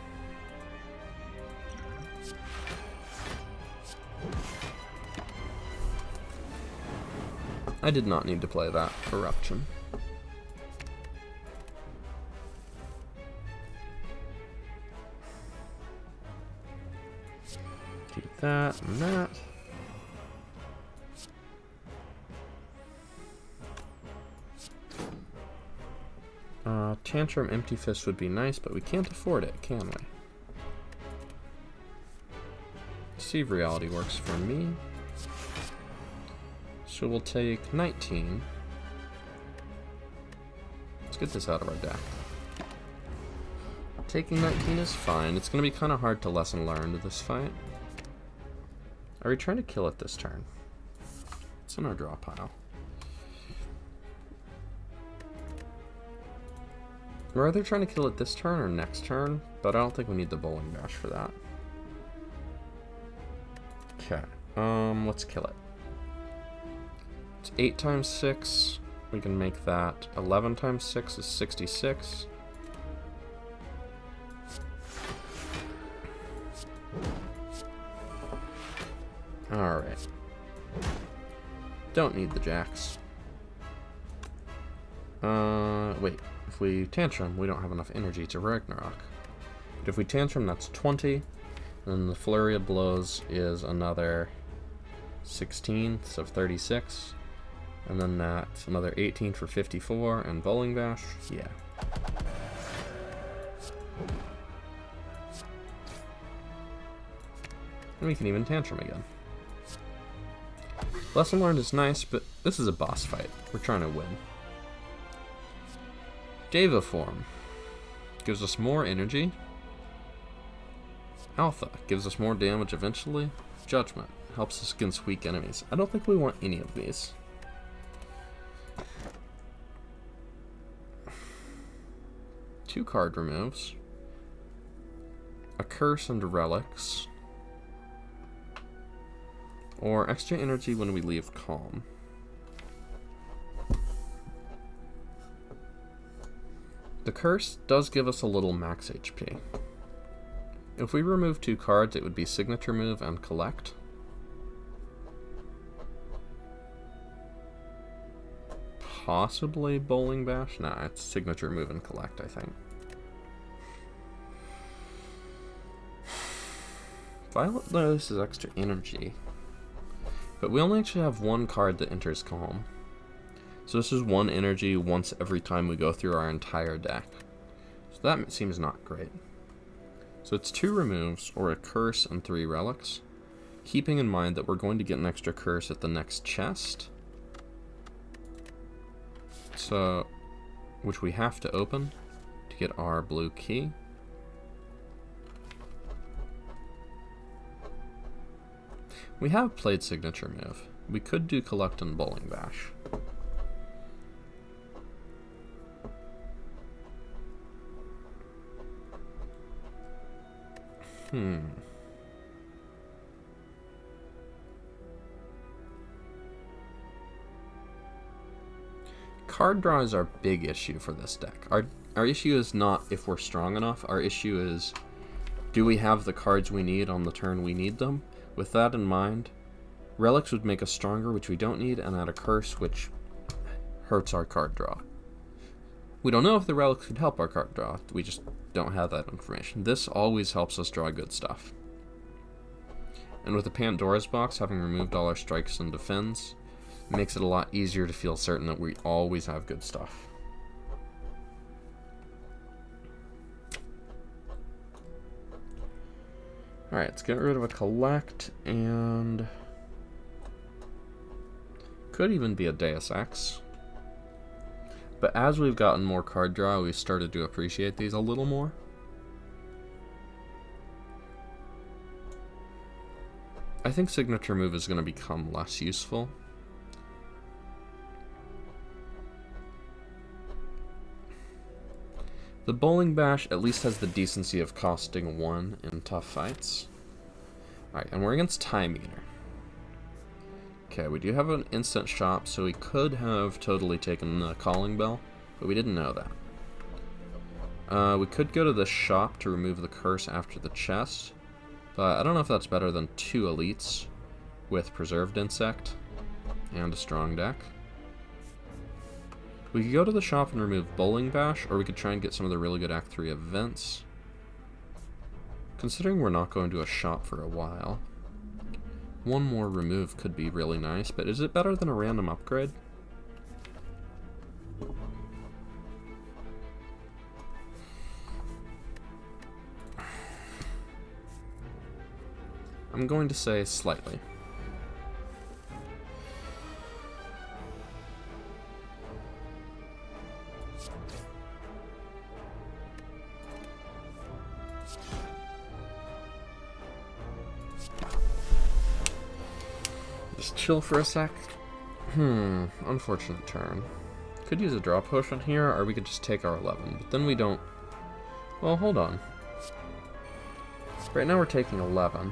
I did not need to play that Eruption. Do that and that. Tantrum Empty Fist would be nice, but we can't afford it, can we? See if Reality works for me. So we'll take 19. Let's get this out of our deck. Taking 19 is fine. It's going to be kind of hard to lesson learn this fight. Are we trying to kill it this turn? It's in our draw pile. We're either trying to kill it this turn or next turn, but I don't think we need the Bowling Bash for that. Okay, let's kill it. It's 8 times 6. We can make that 11 times 6 is 66. Alright. don't need the jacks. Wait. If we tantrum, we don't have enough energy to Ragnarok. But if we tantrum, that's 20. Then the flurry of blows is another 16, so 36. And then that's another 18 for 54. And bowling bash, yeah. And we can even tantrum again. Lesson learned is nice, but this is a boss fight. We're trying to win. Deva form gives us more energy. Alpha gives us more damage eventually. Judgment helps us against weak enemies. I don't think we want any of these. Two card removes. A curse and relics. Or extra energy when we leave calm. The curse does give us a little max HP. If we remove two cards, it would be signature move and collect. Possibly bowling bash? Nah, it's signature move and collect, I think. Violet Lotus is extra energy. But we only actually have one card that enters calm. So this is one energy once every time we go through our entire deck. So that seems not great. So it's 2 removes, or a curse and 3 relics. Keeping in mind that we're going to get an extra curse at the next chest. So, which we have to open to get our blue key. We have played signature move. We could do collect and bowling bash. Card draw is our big issue for this deck. Our issue is not if we're strong enough. Our issue is, do we have the cards we need on the turn we need them? With that in mind, relics would make us stronger, which we don't need, and add a curse, which hurts our card draw. We don't know if the relics could help our card draw. We just don't have that information. This always helps us draw good stuff. And with the Pandora's box, having removed all our strikes and defends, it makes it a lot easier to feel certain that we always have good stuff. Alright, let's get rid of a collect, and could even be a Deus Ex. But as we've gotten more card draw, we've started to appreciate these a little more. I think signature move is going to become less useful. The bowling bash at least has the decency of costing 1 in tough fights. Alright, and we're against Time Eater. Okay, we do have an instant shop, so we could have totally taken the calling bell, but we didn't know that. We could go to the shop to remove the curse after the chest, but I don't know if that's better than 2 elites with preserved insect and a strong deck. We could go to the shop and remove bowling bash, or we could try and get some of the really good Act 3 events. Considering we're not going to a shop for a while, one more remove could be really nice, but is it better than a random upgrade? I'm going to say slightly. Just chill for a sec. Unfortunate turn. Could use a draw potion here, or we could just take our 11, but then we don't... Well, hold on. Right now we're taking 11.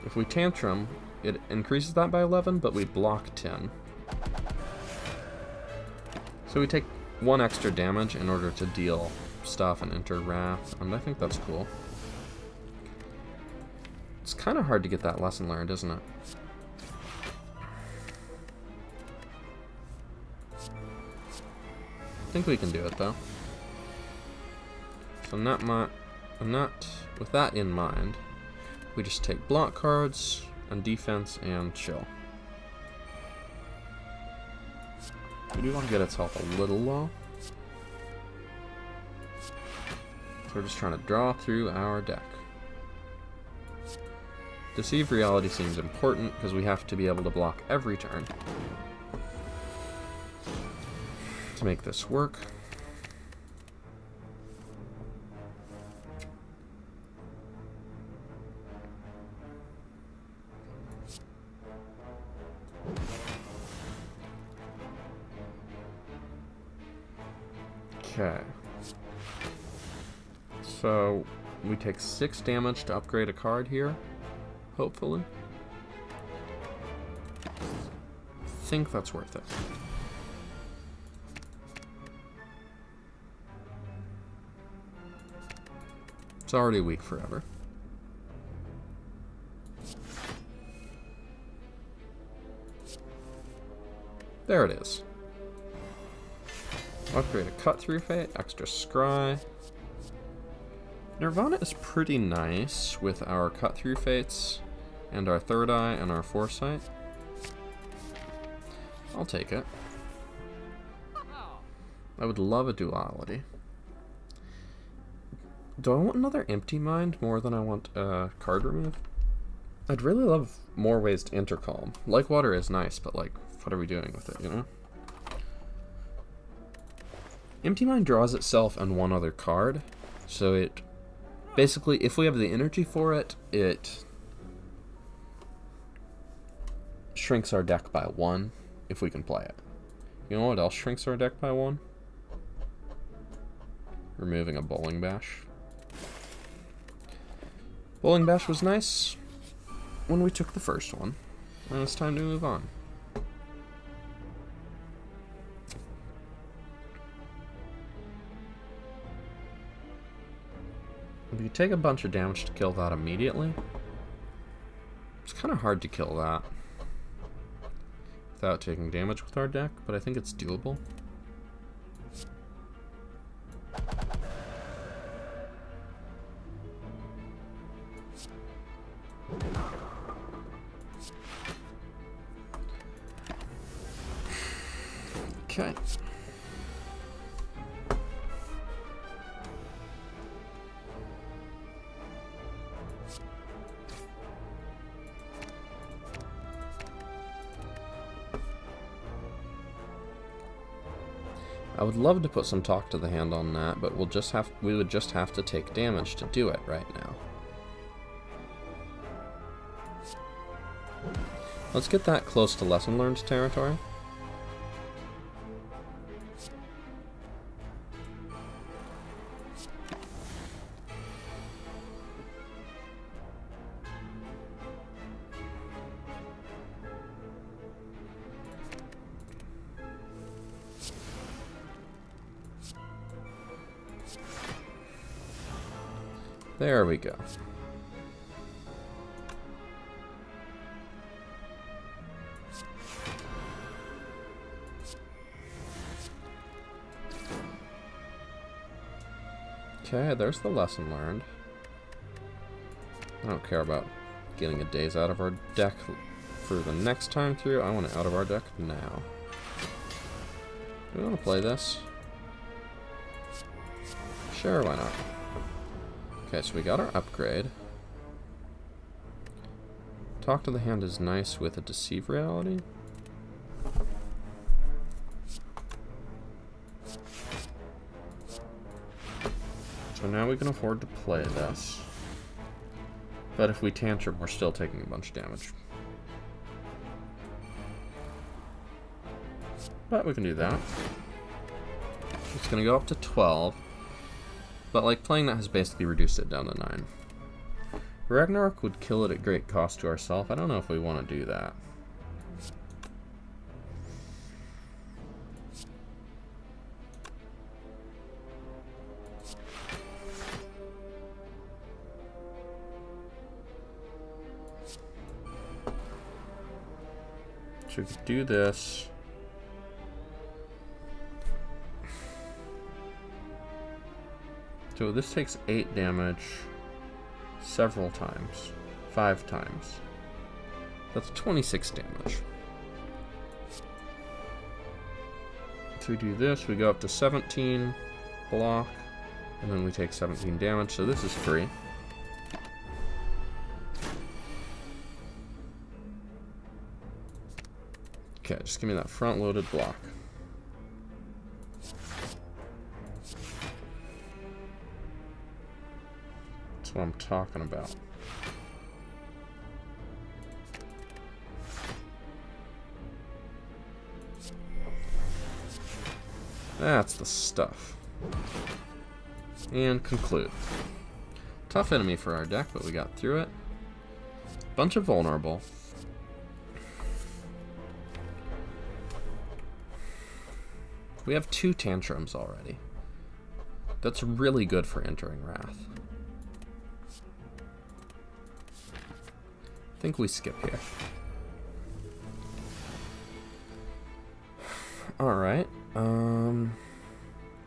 If we tantrum, it increases that by 11, but we block 10. So we take 1 extra damage in order to deal stuff and enter Wrath, and I think that's cool. It's kind of hard to get that lesson learned, isn't it? think we can do it though. So with that in mind, we just take block cards and defense and chill. We do want to get its health a little low. So we're just trying to draw through our deck. Deceive Reality seems important because we have to be able to block every turn to make this work. Okay. So we take 6 damage to upgrade a card here. Hopefully. Think that's worth it. It's already weak forever. There it is. Upgrade a cut through fate, extra scry. Nirvana is pretty nice with our cut through fates and our third eye and our foresight. I'll take it. I would love a duality. Do I want another empty mind more than I want a card remove? I'd really love more ways to intercalm. Like water is nice, but like, what are we doing with it, you know? Empty mind draws itself and one other card, so it basically, if we have the energy for it, it shrinks our deck by 1 if we can play it. You know what else shrinks our deck by 1? Removing a Bowling Bash. Bowling Bash was nice when we took the first one, and it's time to move on. If you take a bunch of damage to kill that immediately, it's kind of hard to kill that without taking damage with our deck, but I think it's doable. Okay. I would love to put some talk to the hand on that, but we would just have to take damage to do it right now. Let's get that close to lesson learned territory. There we go. Okay, there's the lesson learned. I don't care about getting a daze out of our deck for the next time through. I want it out of our deck now. Do we want to play this? Sure, why not? Okay, so we got our upgrade. Talk to the hand is nice with a Deceive Reality. So now we can afford to play this. But if we tantrum, we're still taking a bunch of damage. But we can do that. It's going to go up to 12. But like playing that has basically reduced it down to 9. Ragnarok would kill it at great cost to ourselves. I don't know if we want to do that. So we could do this. So this takes 8 damage several times. 5 times. That's 26 damage. So we do this, we go up to 17 block, and then we take 17 damage, so this is free. Okay, just give me that front-loaded block. That's what I'm talking about. That's the stuff. And conclude. Tough enemy for our deck, but we got through it. Bunch of vulnerable. We have 2 tantrums already. That's really good for entering Wrath. I think we skip here. Alright.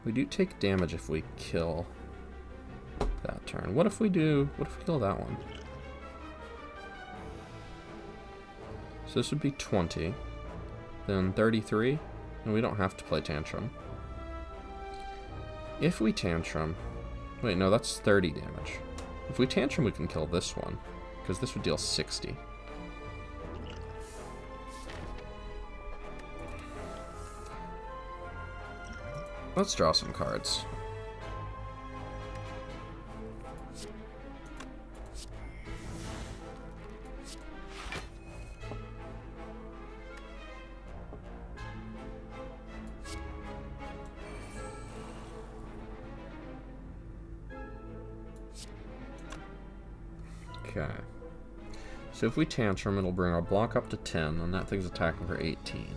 We do take damage if we kill that turn. What if we kill that one? So this would be 20. Then 33. And we don't have to play Tantrum. If we Tantrum... Wait, no, that's 30 damage. If we Tantrum, we can kill this one. Because this would deal 60. Let's draw some cards. Okay. So if we Tantrum, it'll bring our block up to 10, and that thing's attacking for 18.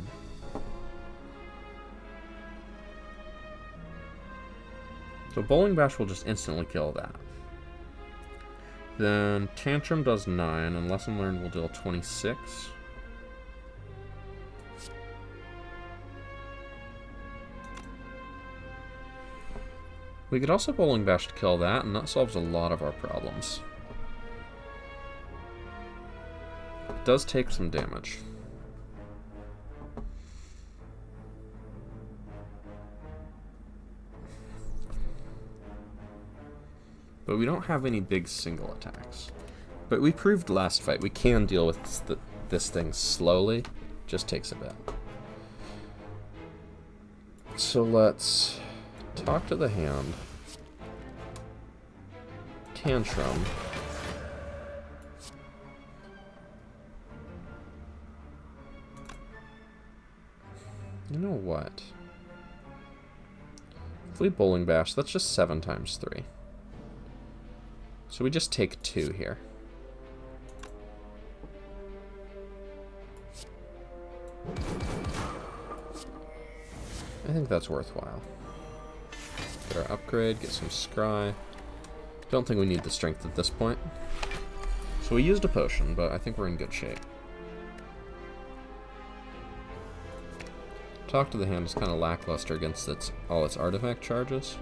So Bowling Bash will just instantly kill that. Then Tantrum does 9, and Lesson Learned will deal 26. We could also Bowling Bash to kill that, and that solves a lot of our problems. It does take some damage. But we don't have any big single attacks. But we proved last fight we can deal with this thing slowly. Just takes a bit. So let's talk to the hand. Tantrum. You know what? If we Bowling Bash, that's just 7 times 3. So we just take 2 here. I think that's worthwhile. Get our upgrade, get some scry. Don't think we need the strength at this point. So we used a potion, but I think we're in good shape. Talk to the Hand is kind of lackluster against all its artifact charges.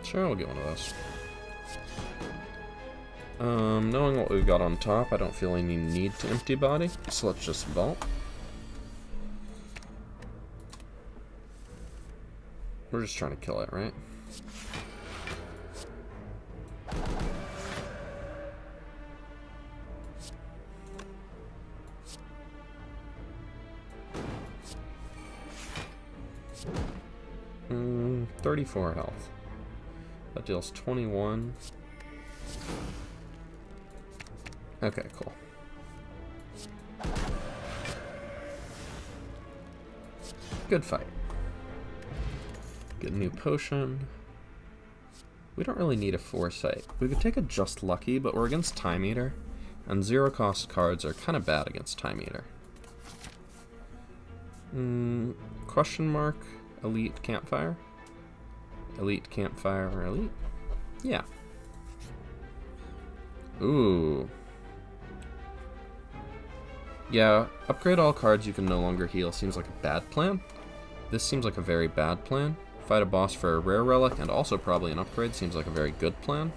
Sure, we'll get one of those. Knowing what we've got on top, I don't feel any need to empty body, so let's just vault. We're just trying to kill it, right? Mm, 34 health. That deals 21. Okay, cool. Good fight. Get a new potion. We don't really need a Foresight. We could take a Just Lucky, but we're against Time Eater, and 0-cost cards are kind of bad against Time Eater. Question mark, Elite Campfire? Elite Campfire or Elite? Yeah. Ooh. Yeah, upgrade all cards you can no longer heal seems like a bad plan. This seems like a very bad plan. Fight a boss for a rare relic and also probably an upgrade seems like a very good plan.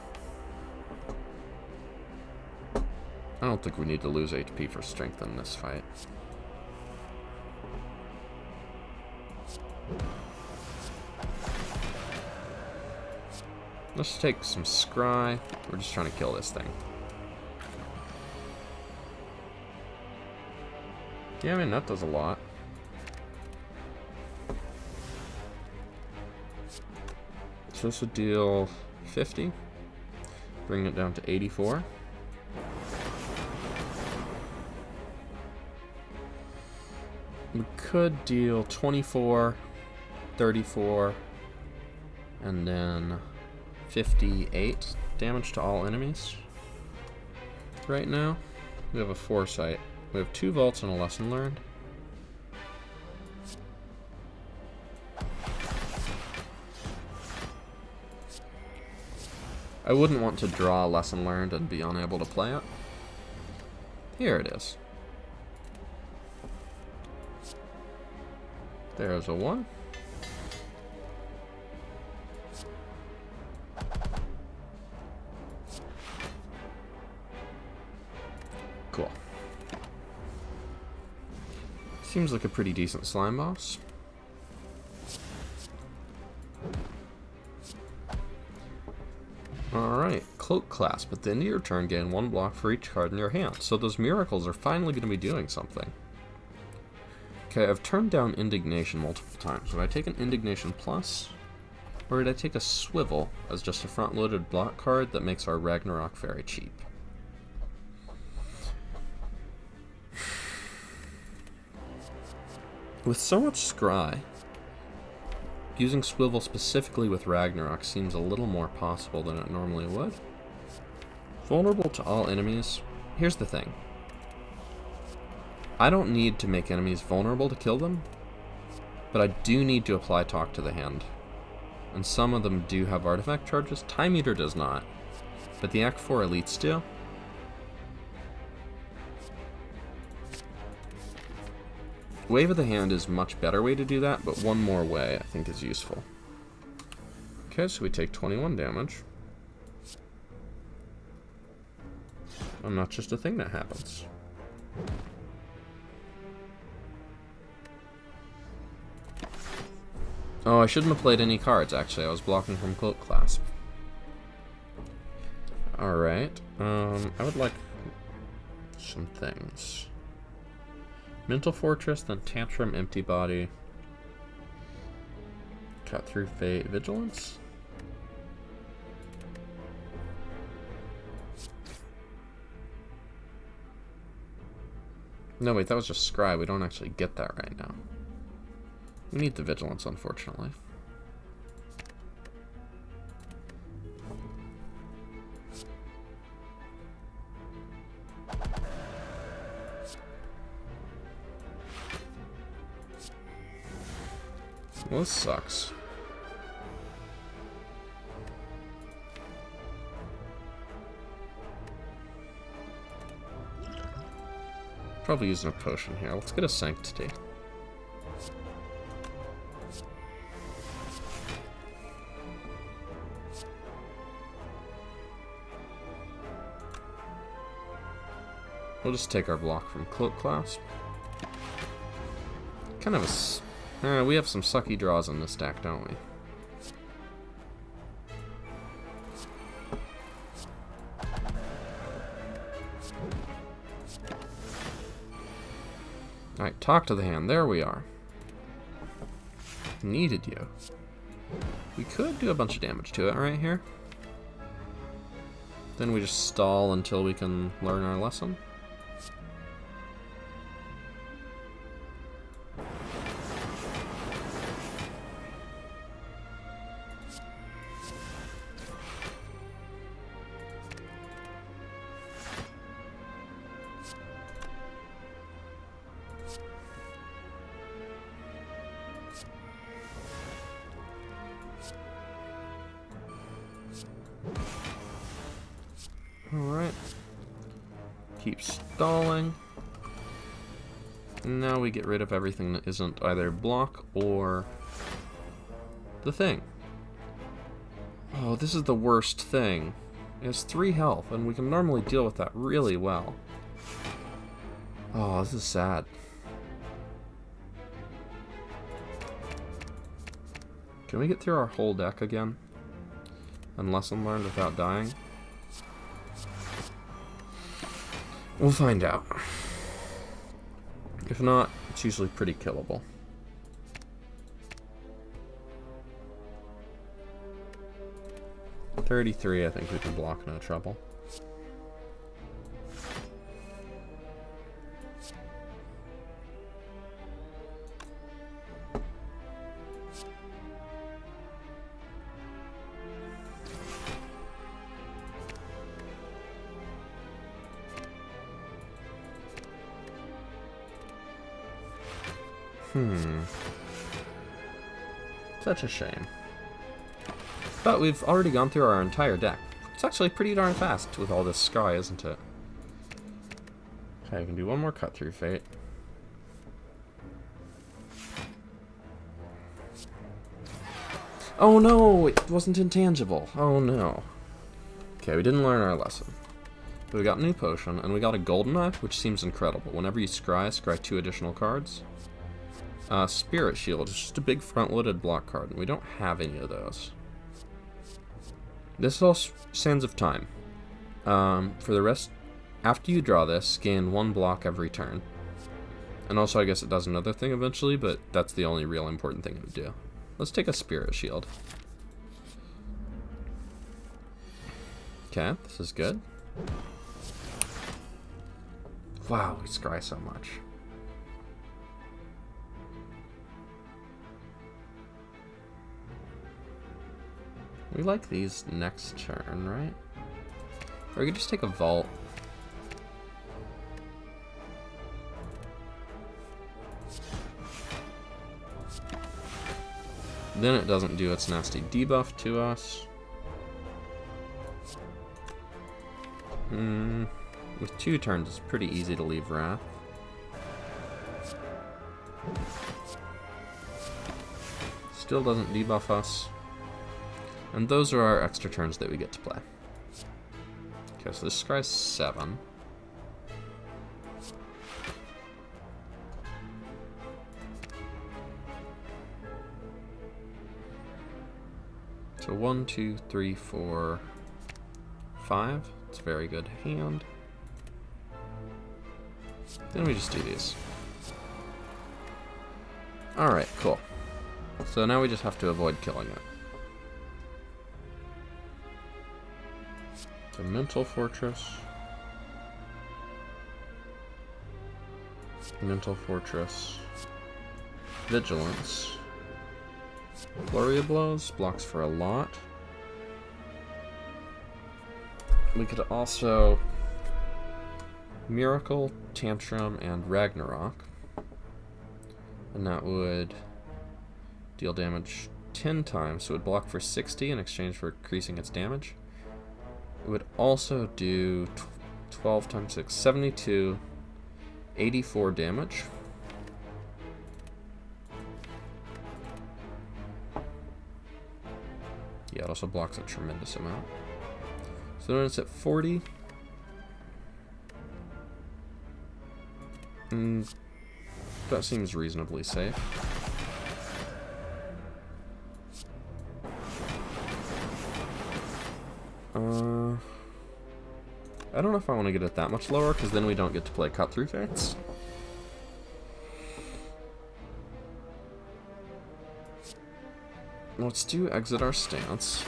I don't think we need to lose HP for strength in this fight. Let's take some scry. We're just trying to kill this thing. Yeah, I mean, that does a lot. So this would deal 50. Bring it down to 84. We could deal 24, 34, and then 58 damage to all enemies. Right now, we have a foresight. We have 2 vaults and a lesson learned. I wouldn't want to draw a lesson learned and be unable to play it. Here it is. There's a 1. Cool. Seems like a pretty decent slime boss. Alright, Cloak Clasp. At the end of your turn, gain 1 block for each card in your hand. So those miracles are finally going to be doing something. Okay, I've turned down Indignation multiple times. Would I take an Indignation Plus? Or would I take a Swivel as just a front-loaded block card that makes our Ragnarok very cheap? With so much scry, using Swivel specifically with Ragnarok seems a little more possible than it normally would. Vulnerable to all enemies. Here's the thing. I don't need to make enemies vulnerable to kill them, but I do need to apply Talk to the Hand. And some of them do have artifact charges. Time Eater does not, but the Act 4 elites do. Wave of the Hand is a much better way to do that, but one more way I think is useful. Okay, so we take 21 damage. And not just a thing that happens. Oh, I shouldn't have played any cards, actually. I was blocking from Cloak Clasp. Alright. I would like some things. Mental Fortress, then Tantrum, Empty Body. Cut Through Fate, Vigilance? No, wait, that was just Scry. We don't actually get that right now. We need the Vigilance, unfortunately. Well, this sucks. Probably using a potion here. Let's get a Sanctity. We'll just take our block from Cloak Clasp. Kind of a... we have some sucky draws in this stack, don't we? Alright, Talk to the Hand. There we are. Needed you. We could do a bunch of damage to it right here. Then we just stall until we can learn our lesson. Alright. Keep stalling. And now we get rid of everything that isn't either block or the thing. Oh, this is the worst thing. It has 3 health, and we can normally deal with that really well. Oh, this is sad. Can we get through our whole deck again? And lesson learned without dying? We'll find out. If not, it's usually pretty killable. $33, I think we can block, no trouble. Such a shame. But we've already gone through our entire deck. It's actually pretty darn fast with all this sky, isn't it? Okay, we can do one more cut through fate. Oh no, it wasn't intangible. Oh no. Okay, we didn't learn our lesson. But we got a new potion, and we got a golden eye, which seems incredible. Whenever you scry 2 additional cards. Spirit Shield is just a big front-loaded block card, and we don't have any of those. This is all Sands of Time. For the rest, after you draw this, gain 1 block every turn. And also, I guess it does another thing eventually, but that's the only real important thing to do. Let's take a Spirit Shield. Okay, this is good. Wow, we scry so much. We like these next turn, right? Or we could just take a vault. Then it doesn't do its nasty debuff to us. With 2 turns, it's pretty easy to leave Wrath. Still doesn't debuff us. And those are our extra turns that we get to play. Okay, so this scry's 7. So 1, 2, 3, 4, 5. It's a very good hand. Then we just do these. Alright, cool. So now we just have to avoid killing it. The Mental Fortress. Mental Fortress. Vigilance. Flurry of Blows blocks for a lot. We could also Miracle, Tantrum, and Ragnarok. And that would deal damage 10 times, so it would block for 60 in exchange for increasing its damage. It would also do 12 times 6, 72, 84 damage. Yeah, it also blocks a tremendous amount. So then it's at 40. That seems reasonably safe. I don't know if I want to get it that much lower, because then we don't get to play cut through fates. Let's do exit our stance.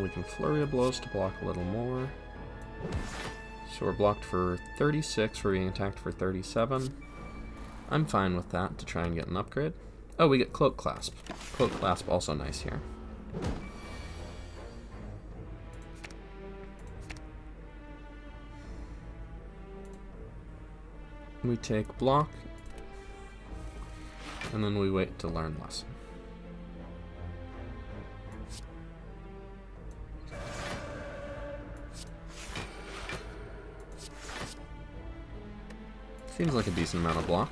We can Flurry of Blows to block a little more. So we're blocked for 36, we're being attacked for 37. I'm fine with that to try and get an upgrade. Oh, we get Cloak Clasp. Cloak Clasp also nice here. We take block. And then we wait to learn lesson. Seems like a decent amount of block.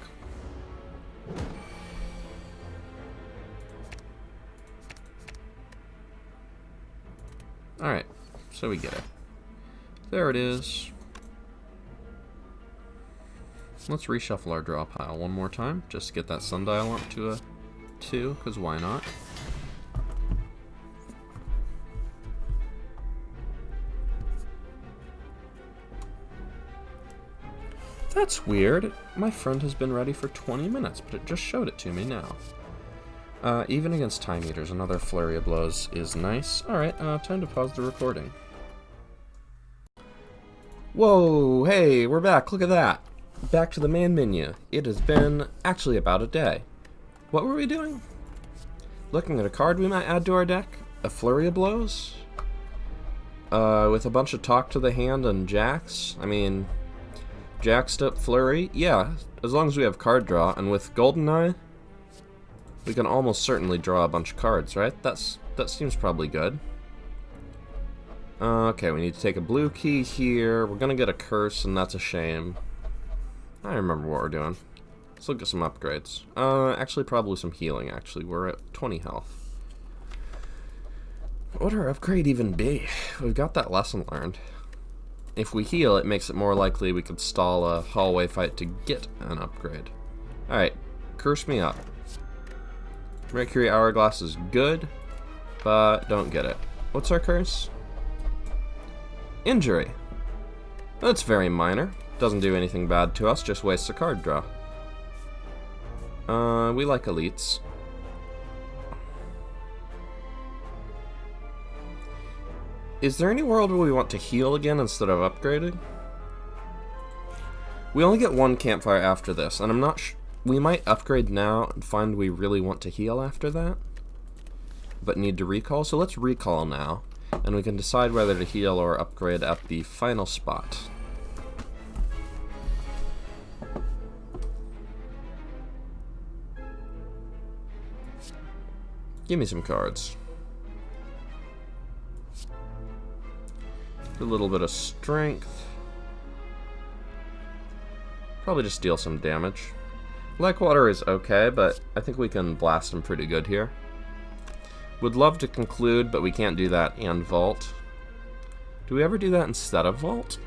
Alright, so we get it. There it is. Let's reshuffle our draw pile one more time, just to get that sundial up to a 2, because why not? That's weird. My friend has been ready for 20 minutes, but it just showed it to me now. Even against time eaters, another flurry of blows is nice. Alright, time to pause the recording. Whoa, hey, we're back, look at that. Back to the main menu. It has been actually about a day. What were we doing? Looking at a card we might add to our deck? A flurry of blows? With a bunch of talk to the hand and jacks? I mean, jacked up flurry? Yeah, as long as we have card draw, and with Goldeneye, we can almost certainly draw a bunch of cards, right? That seems probably good. Okay, we need to take a blue key here. We're gonna get a curse, and that's a shame. I remember what we're doing. Let's look at some upgrades. Actually, probably some healing, actually. We're at 20 health. What would our upgrade even be? We've got that lesson learned. If we heal, it makes it more likely we could stall a hallway fight to get an upgrade. Alright, curse me up. Mercury Hourglass is good, but don't get it. What's our curse? Injury. That's very minor. Doesn't do anything bad to us, just wastes a card draw. We like elites. Is there any world where we want to heal again instead of upgrading? We only get one campfire after this, and I'm not sure. We might upgrade now and find we really want to heal after that, but need to recall. So let's recall now, and we can decide whether to heal or upgrade at the final spot. Give me some cards. A little bit of strength. Probably just deal some damage. Like Water is okay, but I think we can blast him pretty good here. Would love to conclude, but we can't do that and vault. Do we ever do that instead of vault?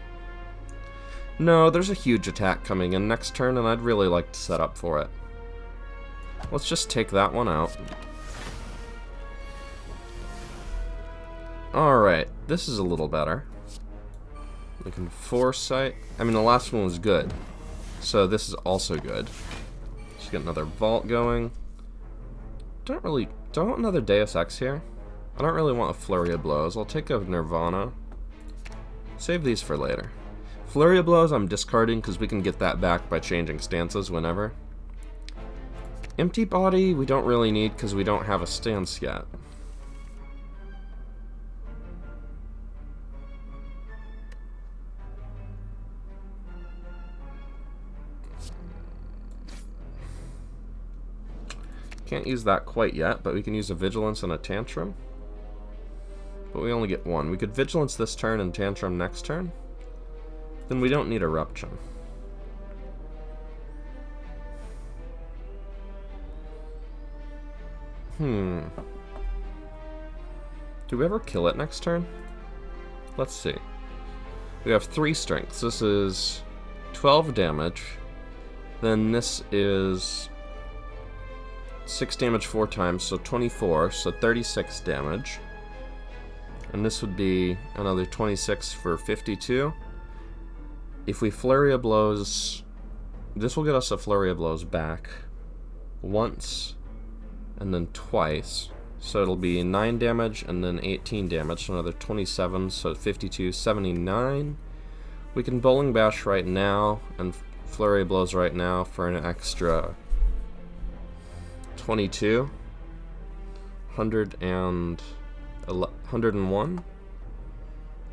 No, there's a huge attack coming in next turn, and I'd really like to set up for it. Let's just take that one out. Alright, this is a little better. We can foresight. I mean, the last one was good, so this is also good. Just get another vault going. Do I want another Deus Ex here? I don't really want a flurry of blows. I'll take a Nirvana. Save these for later. Flurry of blows I'm discarding because we can get that back by changing stances whenever. Empty body we don't really need because we don't have a stance yet. Can't use that quite yet, but we can use a Vigilance and a Tantrum. But we only get one. We could Vigilance this turn and Tantrum next turn. Then we don't need Eruption. Do we ever kill it next turn? Let's see. We have 3 strengths. This is 12 damage. Then this is 6 damage 4 times, so 24, so 36 damage. And this would be another 26 for 52. If we Flurry of Blows, this will get us a Flurry of Blows back once and then twice. So it'll be 9 damage and then 18 damage, so another 27, so 52, 79. We can Bowling Bash right now and Flurry of Blows right now for an extra 22, 101.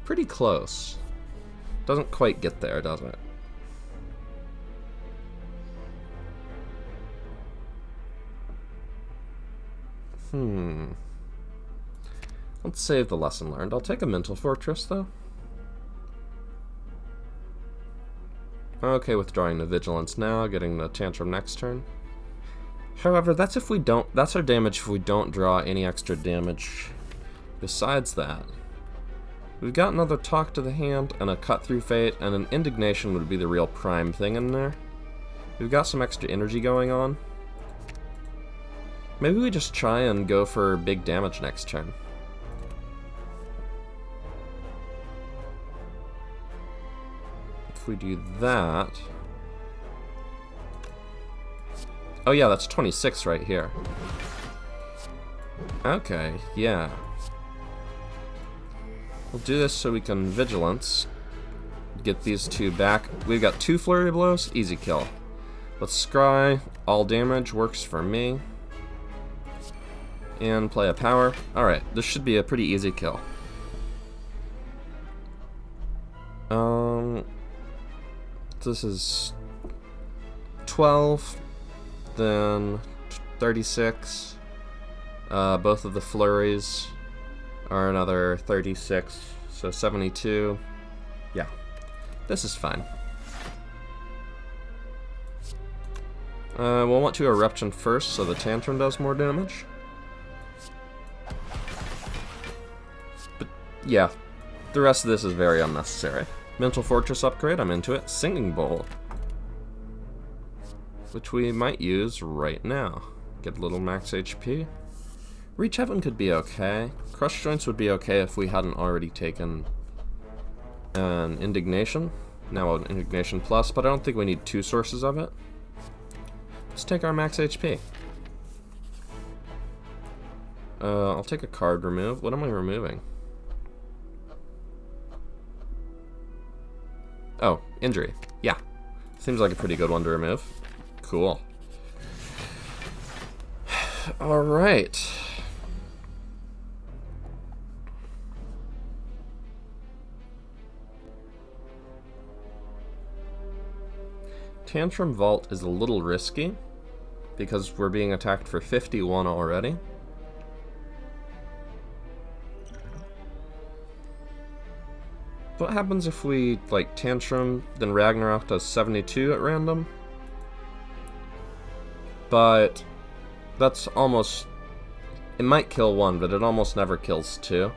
Pretty close. Doesn't quite get there, does it? Let's save the lesson learned. I'll take a mental fortress, though. Okay, withdrawing the vigilance now, getting the tantrum next turn. However, that's our damage if we don't draw any extra damage. Besides that, we've got another talk to the hand and a cut through fate, and an indignation would be the real prime thing in there. We've got some extra energy going on. Maybe we just try and go for big damage next turn. If we do that... Oh yeah, that's 26 right here. Okay, yeah. We'll do this so we can vigilance. Get these two back. We've got 2 flurry blows, easy kill. Let's scry, all damage works for me. And play a power. Alright, this should be a pretty easy kill. This is 12, then 36. Both of the flurries are another 36, so 72. Yeah, this is fine. We'll want to Eruption first, so the Tantrum does more damage. But yeah, the rest of this is very unnecessary. Mental Fortress upgrade, I'm into it. Singing Bowl, which we might use right now. Get a little max HP. Reach Heaven could be okay. Crush Joints would be okay if we hadn't already taken an Indignation. Now an Indignation Plus, but I don't think we need 2 sources of it. Let's take our max HP. I'll take a card remove. What am I removing? Oh, injury. Yeah. Seems like a pretty good one to remove. Cool. Alright. Tantrum Vault is a little risky because we're being attacked for 51 already. What happens if we, like, Tantrum, then Ragnarok does 72 at random? But that's almost... It might kill 1, but it almost never kills 2.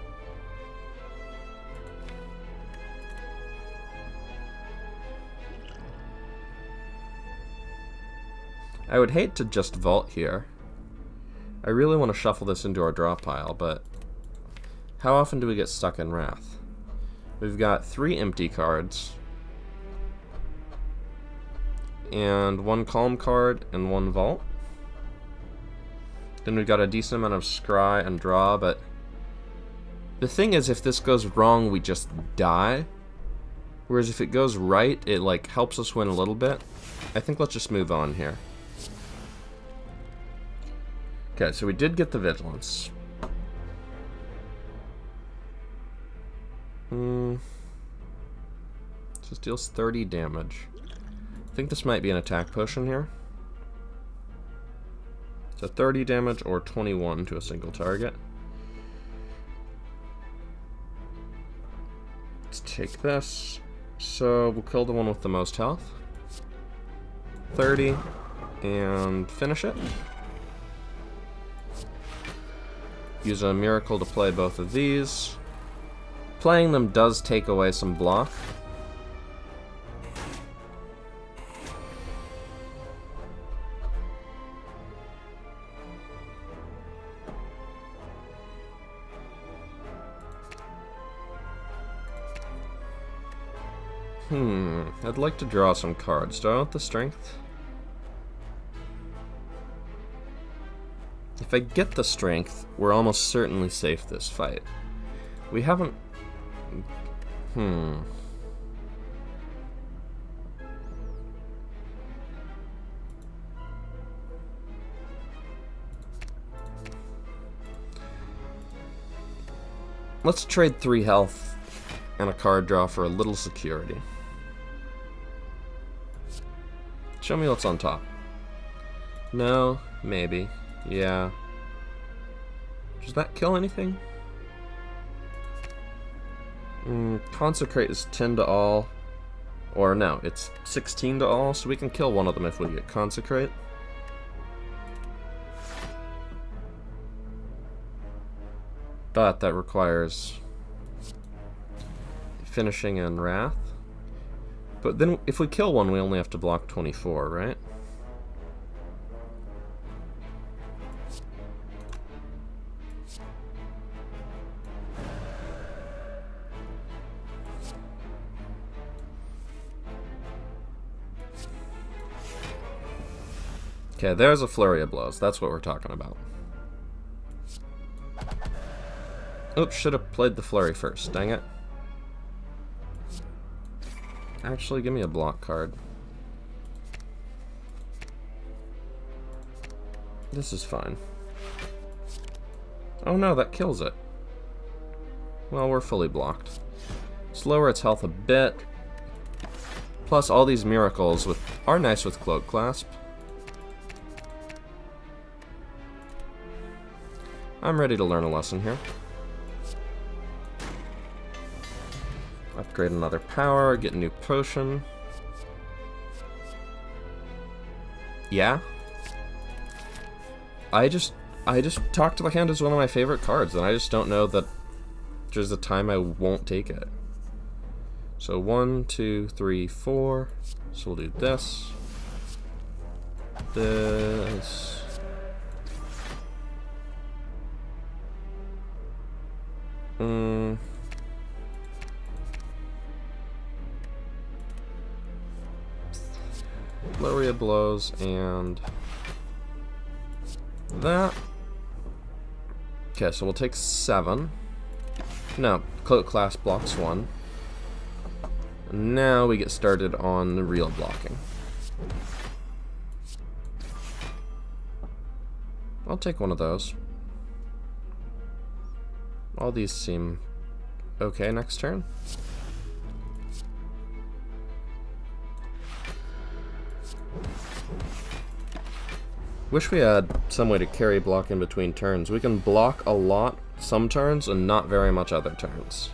I would hate to just vault here. I really want to shuffle this into our draw pile, but how often do we get stuck in Wrath? We've got 3 empty cards, and 1 calm card and 1 vault. Then we've got a decent amount of scry and draw, but the thing is, if this goes wrong, we just die. Whereas if it goes right, it like helps us win a little bit. I think let's just move on here. Okay, so we did get the vigilance. Just deals 30 damage. I think this might be an attack potion here. So 30 damage or 21 to a single target. Let's take this. So we'll kill the one with the most health. 30 and finish it. Use a miracle to play both of these. Playing them does take away some block. I'd like to draw some cards. Do I want the strength? If I get the strength, we're almost certainly safe this fight. We haven't... Let's trade 3 health and a card draw for a little security. Show me what's on top. No, maybe. Yeah. Does that kill anything? Consecrate is 10 to all. Or no, it's 16 to all, so we can kill one of them if we get Consecrate. But that requires finishing in Wrath. But then if we kill one, we only have to block 24, right? Okay, there's a flurry of blows. That's what we're talking about. Oops, should have played the flurry first. Dang it. Actually, give me a block card. This is fine. Oh no, that kills it. Well, we're fully blocked. Let's lower its health a bit. Plus, all these miracles are nice with Cloak Clasp. I'm ready to learn a lesson here. Upgrade another power, get a new potion. Yeah. I just Talk to the Hand is one of my favorite cards, and I just don't know that there's a time I won't take it. So 1, 2, 3, 4. So we'll do this. This. Flurry of blows and that. Okay, so we'll take 7. No, Cloak Clasp blocks 1. Now we get started on the real blocking. I'll take one of those. All these seem okay next turn. Wish we had some way to carry block in between turns. We can block a lot some turns and not very much other turns.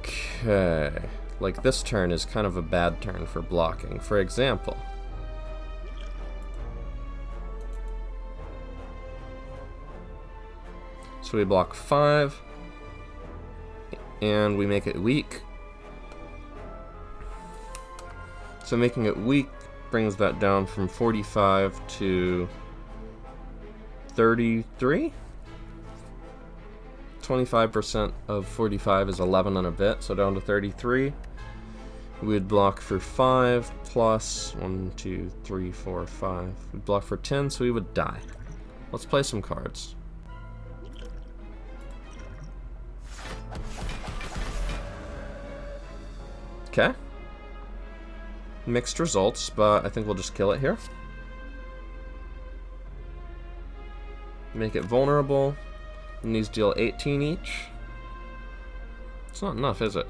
Okay. Like this turn is kind of a bad turn for blocking. For example, so we block 5 and we make it weak. So making it weak brings that down from 45 to 33? 25% of 45 is 11 and a bit, so down to 33. We would block for 5 plus 1, 2, 3, 4, 5. We'd block for 10, so we would die. Let's play some cards. Okay. Mixed results, but I think we'll just kill it here. Make it vulnerable. And these deal 18 each. It's not enough, is it?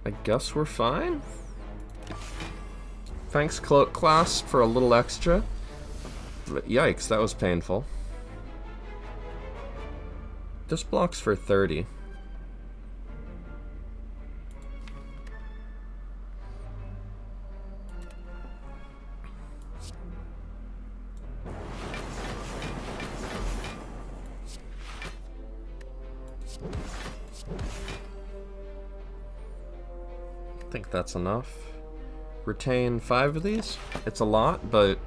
I guess we're fine. Thanks, Cloak Clasp, for a little extra. But yikes, that was painful. This blocks for 30. I think that's enough. Retain 5 of these. It's a lot, but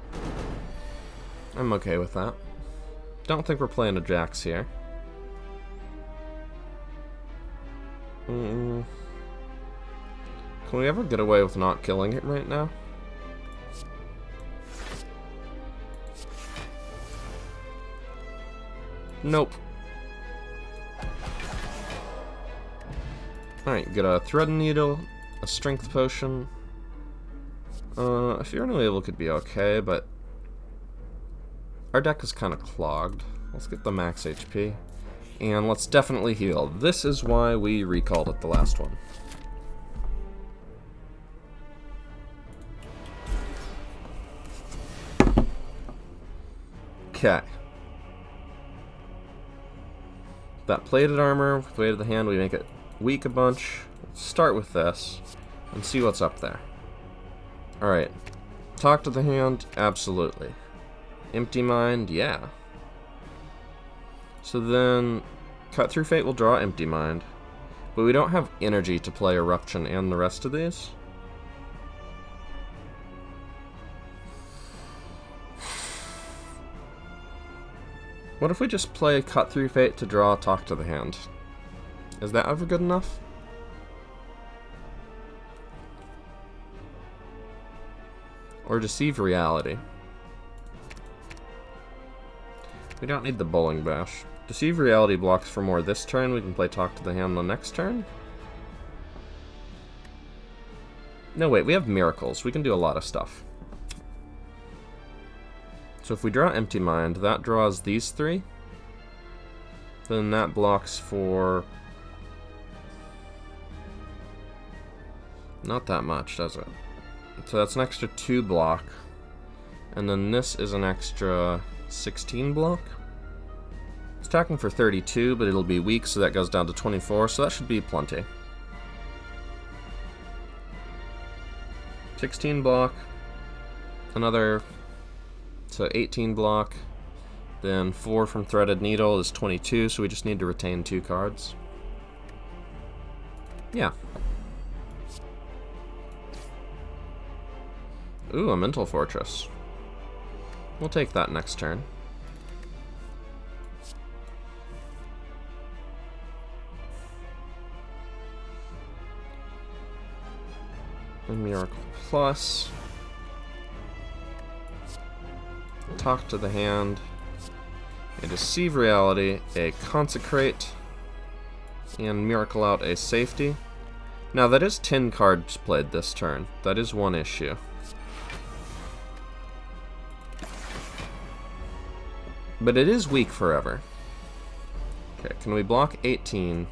I'm okay with that. Don't think we're playing a Jax here. Can we ever get away with not killing it right now? Nope. Alright, get a thread needle, a strength potion. A Fear and Label could be okay, but our deck is kind of clogged. Let's get the max HP. And let's definitely heal. This is why we recalled it the last one. Okay. That plated armor, with weight of the hand, we make it weak a bunch. Let's start with this and see what's up there. Alright. Talk to the hand, absolutely. Empty mind, yeah. So then, Cut Through Fate will draw Empty Mind. But we don't have energy to play Eruption and the rest of these. What if we just play Cut Through Fate to draw Talk to the Hand? Is that ever good enough? Or Deceive Reality? We don't need the Bowling Bash. Deceive Reality blocks for more this turn. We can play Talk to the Hand the next turn. No, wait, we have Miracles. We can do a lot of stuff. So if we draw Empty Mind, that draws these three. Then that blocks for... not that much, does it? So that's an extra 2 block. And then this is an extra 16 block. It's attacking for 32, but it'll be weak, so that goes down to 24, so that should be plenty. 16 block. Another... so 18 block, then 4 from Threaded Needle is 22, so we just need to retain 2 cards. Yeah. Ooh, a Mental Fortress. We'll take that next turn. A Miracle Plus. Talk to the Hand, a Deceive Reality, a Consecrate, and Miracle out a Safety. Now that is 10 cards played this turn. That is one issue. But it is weak forever. Okay, can we block 18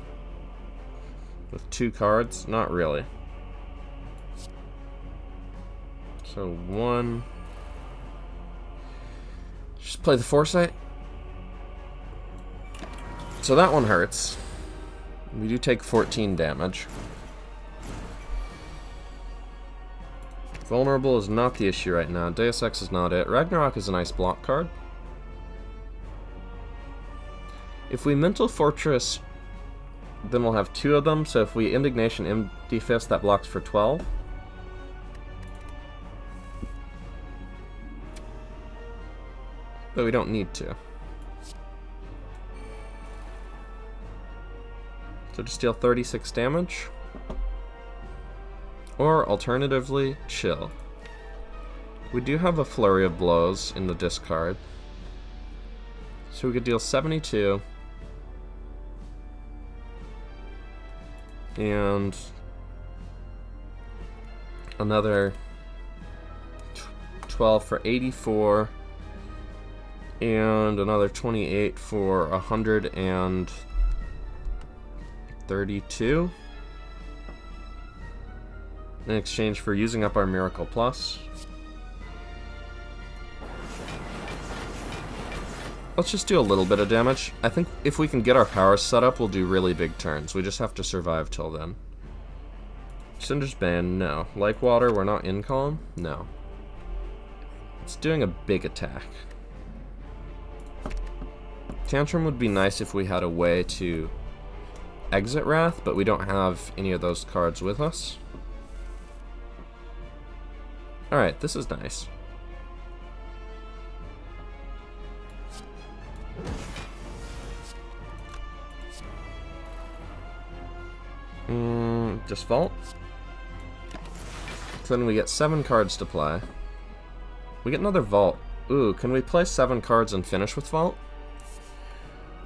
with 2 cards? Not really. So 1... just play the Foresight. So that one hurts. We do take 14 damage. Vulnerable is not the issue right now. Deus Ex is not it. Ragnarok is a nice block card. If we Mental Fortress, then we'll have 2 of them. So if we Indignation Empty Fist, that blocks for 12. But we don't need to. So just deal 36 damage. Or alternatively, chill. We do have a Flurry of Blows in the discard. So we could deal 72. And another 12 for 84. And another 28 for 132 in exchange for using up our Miracle Plus. Let's just do a little bit of damage. I think if we can get our powers set up, we'll do really big turns. We just have to survive till then. Cinder's Bane, no. Like Water, we're not in calm? No. It's doing a big attack. Tantrum would be nice if we had a way to exit Wrath, but we don't have any of those cards with us. Alright, this is nice. Just Vault. So then we get 7 cards to play. We get another Vault. Ooh, can we play 7 cards and finish with Vault?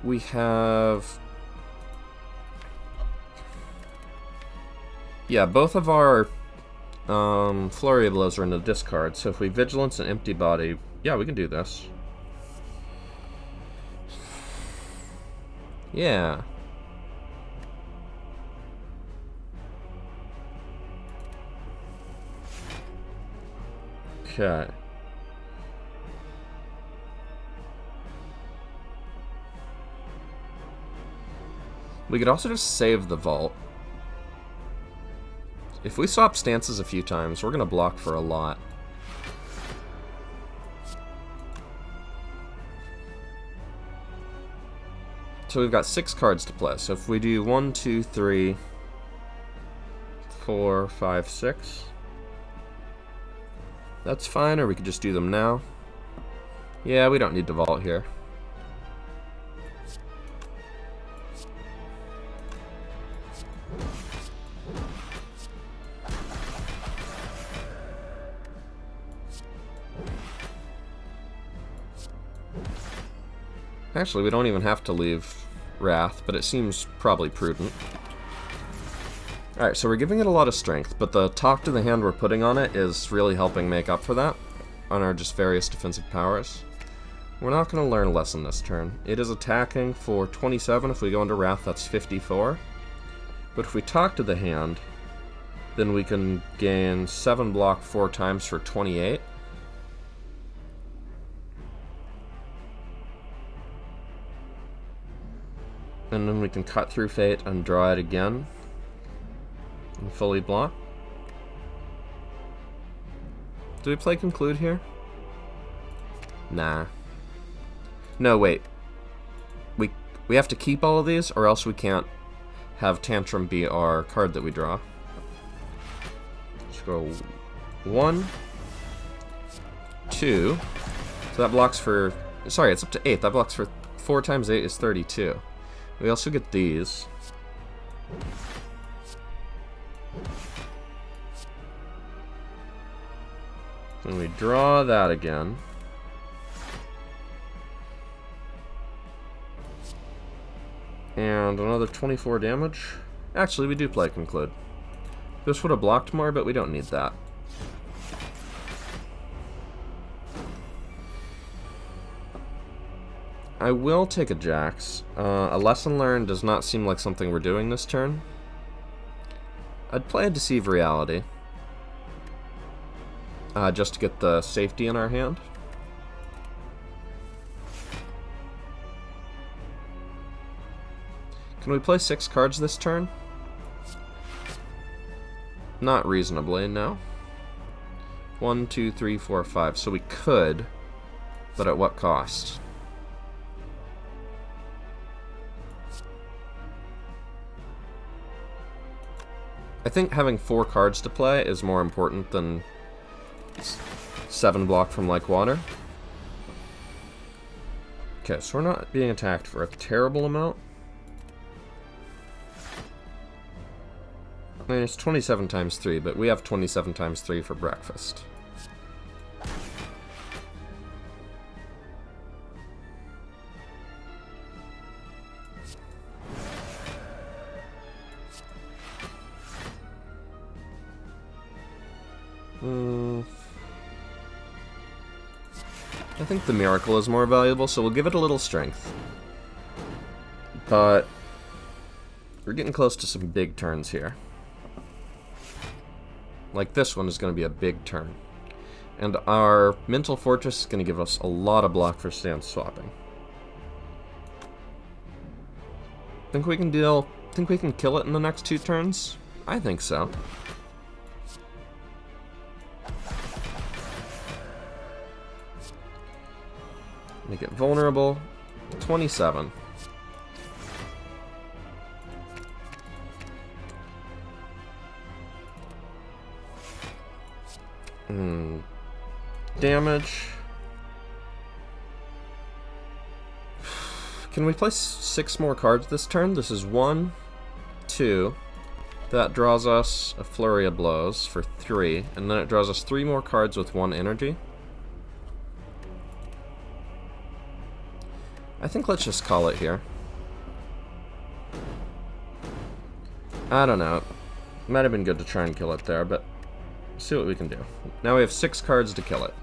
We have Yeah, both of our flurry of blows are in the discard, so if we vigilance and empty body, yeah, we can do this. Yeah. Okay. We could also just save the vault. If we swap stances a few times, we're going to block for a lot. So we've got 6 cards to play. So if we do 1, 2, 3, 4, 5, 6, that's fine, or we could just do them now. Yeah, we don't need to vault here. Actually, we don't even have to leave Wrath, but it seems probably prudent. Alright, so we're giving it a lot of strength, but the talk to the hand we're putting on it is really helping make up for that on our just various defensive powers. We're not going to learn a lesson this turn. It is attacking for 27. If we go into Wrath, that's 54. But if we talk to the hand, then we can gain 7 block 4 times for 28. And then we can cut through Fate and draw it again. And fully block. Do we play Conclude here? Nah. No, wait. We have to keep all of these, or else we can't have Tantrum be our card that we draw. Let's go 1, 2. So that blocks for... Sorry, it's up to 8. That blocks for 4 times 8 is 32. We also get these. And we draw that again. And another 24 damage. Actually, we do play Conclude. This would have blocked more, but we don't need that. I will take a Jax. A Lesson Learned does not seem like something we're doing this turn. I'd play a Deceive Reality. Just to get the safety in our hand. Can we play 6 cards this turn? Not reasonably, no. 1, 2, 3, 4, 5. So we could, but at what cost? I think having 4 cards to play is more important than 7 block from Like Water. Okay, so we're not being attacked for a terrible amount. I mean, it's 27 times 3, but we have 27 times 3 for breakfast. I think the Miracle is more valuable, so we'll give it a little strength. But we're getting close to some big turns here. Like this one is going to be a big turn. And our Mental Fortress is going to give us a lot of block for stance swapping. Think we can kill it in the next 2 turns? I think so. Make it vulnerable. 27. Damage. Can we play 6 more cards this turn? This is 1, 2. That draws us a Flurry of Blows for 3, and then it draws us 3 more cards with 1 energy. I think let's just call it here. I don't know. Might have been good to try and kill it there, but see what we can do. Now we have 6 cards to kill it.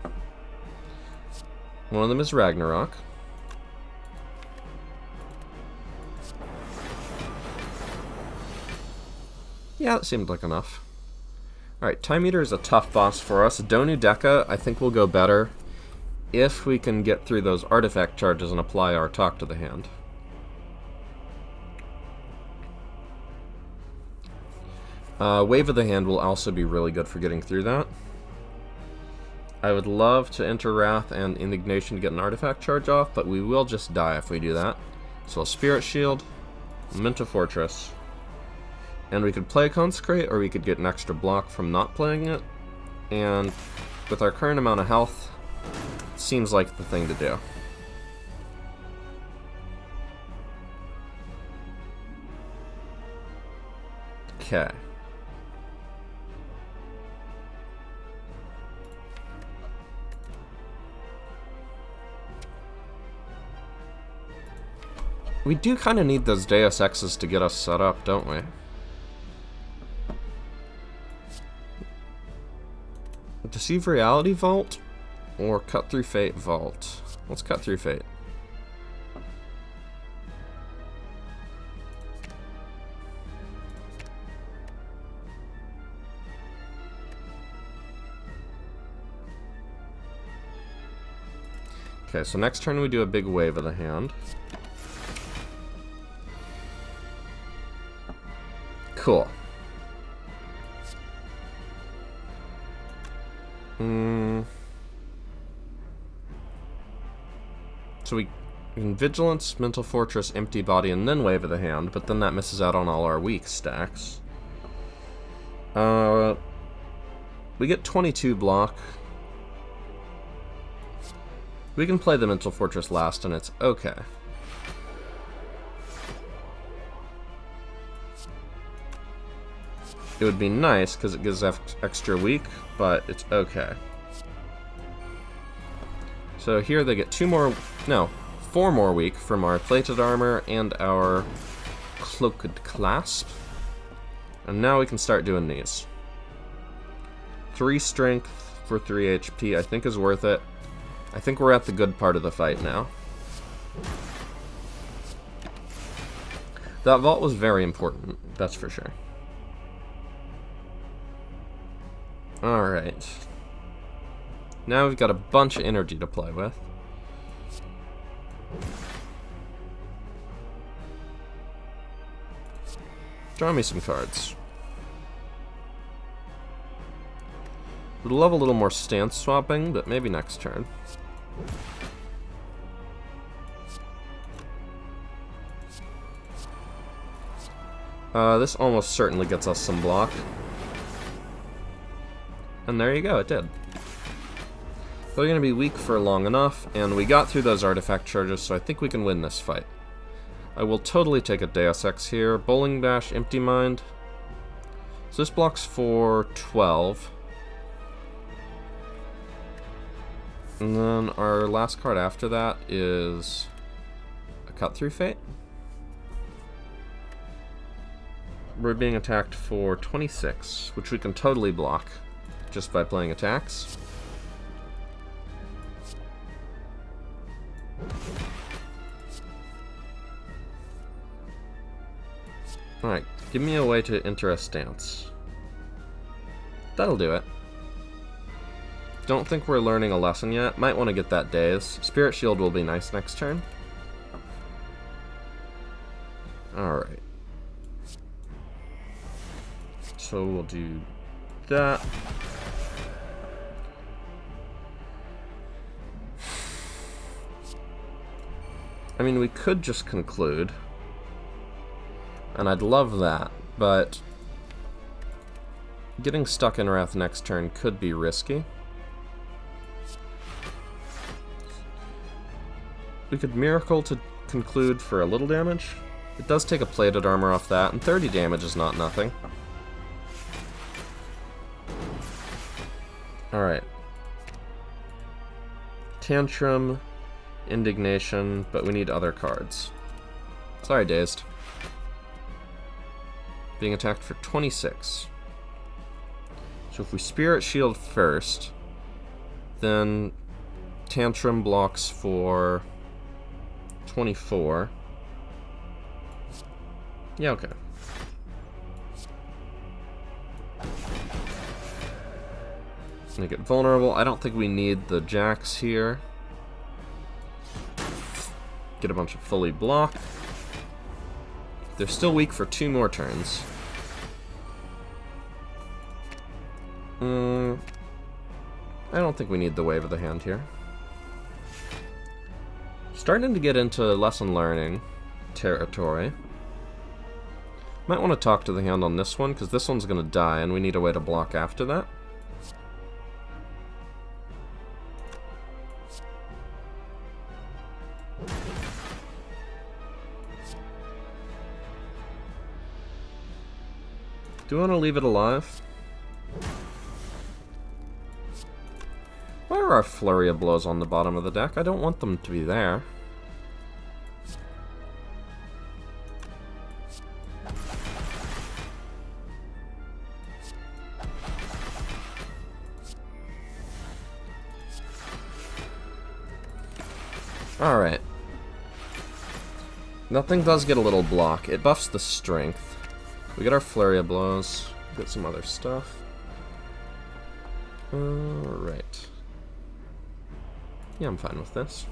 One of them is Ragnarok. Yeah, that seemed like enough. Alright, Time Eater is a tough boss for us. Donu Deka, I think, will go better if we can get through those artifact charges and apply our Talk to the Hand. Wave of the Hand will also be really good for getting through that. I would love to enter Wrath and Indignation to get an artifact charge off, but we will just die if we do that. So a Spirit Shield, Mental Fortress, and we could play Consecrate, or we could get an extra block from not playing it. And with our current amount of health, it seems like the thing to do. Okay. We do kind of need those Deus Exes to get us set up, don't we? Deceive Reality Vault or Cut Through Fate Vault? Let's Cut Through Fate. Okay, so next turn we do a big Wave of the Hand. Cool. So we can Vigilance, Mental Fortress, Empty Body, and then Wave of the Hand, but then that misses out on all our weak stacks. We get 22 block. We can play the Mental Fortress last, and it's okay. It would be nice, because it gives extra weak, but it's okay. So here they get 4 more weak from our Plated Armor and our Cloaked Clasp. And now we can start doing these. 3 Strength for 3 HP, I think is worth it. I think we're at the good part of the fight now. That vault was very important, that's for sure. Alright. Now we've got a bunch of energy to play with. Draw me some cards. Would love a little more stance swapping, but maybe next turn. This almost certainly gets us some block. And there you go, it did. They're going to be weak for long enough, and we got through those artifact charges, so I think we can win this fight. I will totally take a Deus Ex here. Bowling Dash, Empty Mind. So this blocks for 12. And then our last card after that is a Cut Through Fate. We're being attacked for 26, which we can totally block just by playing attacks. Alright, give me a way to enter a stance. That'll do it. Don't think we're learning a lesson yet. Might want to get that Daze. Spirit Shield will be nice next turn. Alright. So we'll do that. I mean, we could just conclude. And I'd love that, but getting stuck in Wrath next turn could be risky. We could Miracle to conclude for a little damage. It does take a Plated Armor off that, and 30 damage is not nothing. Alright. Tantrum, Indignation, but we need other cards. Sorry, Dazed. Being attacked for 26. So if we Spirit Shield first, then Tantrum blocks for 24. Yeah, okay. Make it vulnerable. I don't think we need the jacks here. Get a bunch of fully block. They're still weak for 2 more turns. I don't think we need the Wave of the Hand here. Starting to get into lesson learning territory. Might want to talk to the hand on this one, because this one's going to die, and we need a way to block after that. Do you want to leave it alive? Why are our Flurry of Blows on the bottom of the deck? I don't want them to be there. Alright. Nothing does get a little block. It buffs the strength. We get our Flurry of Blows. Get some other stuff. Alright. Yeah, I'm fine with this.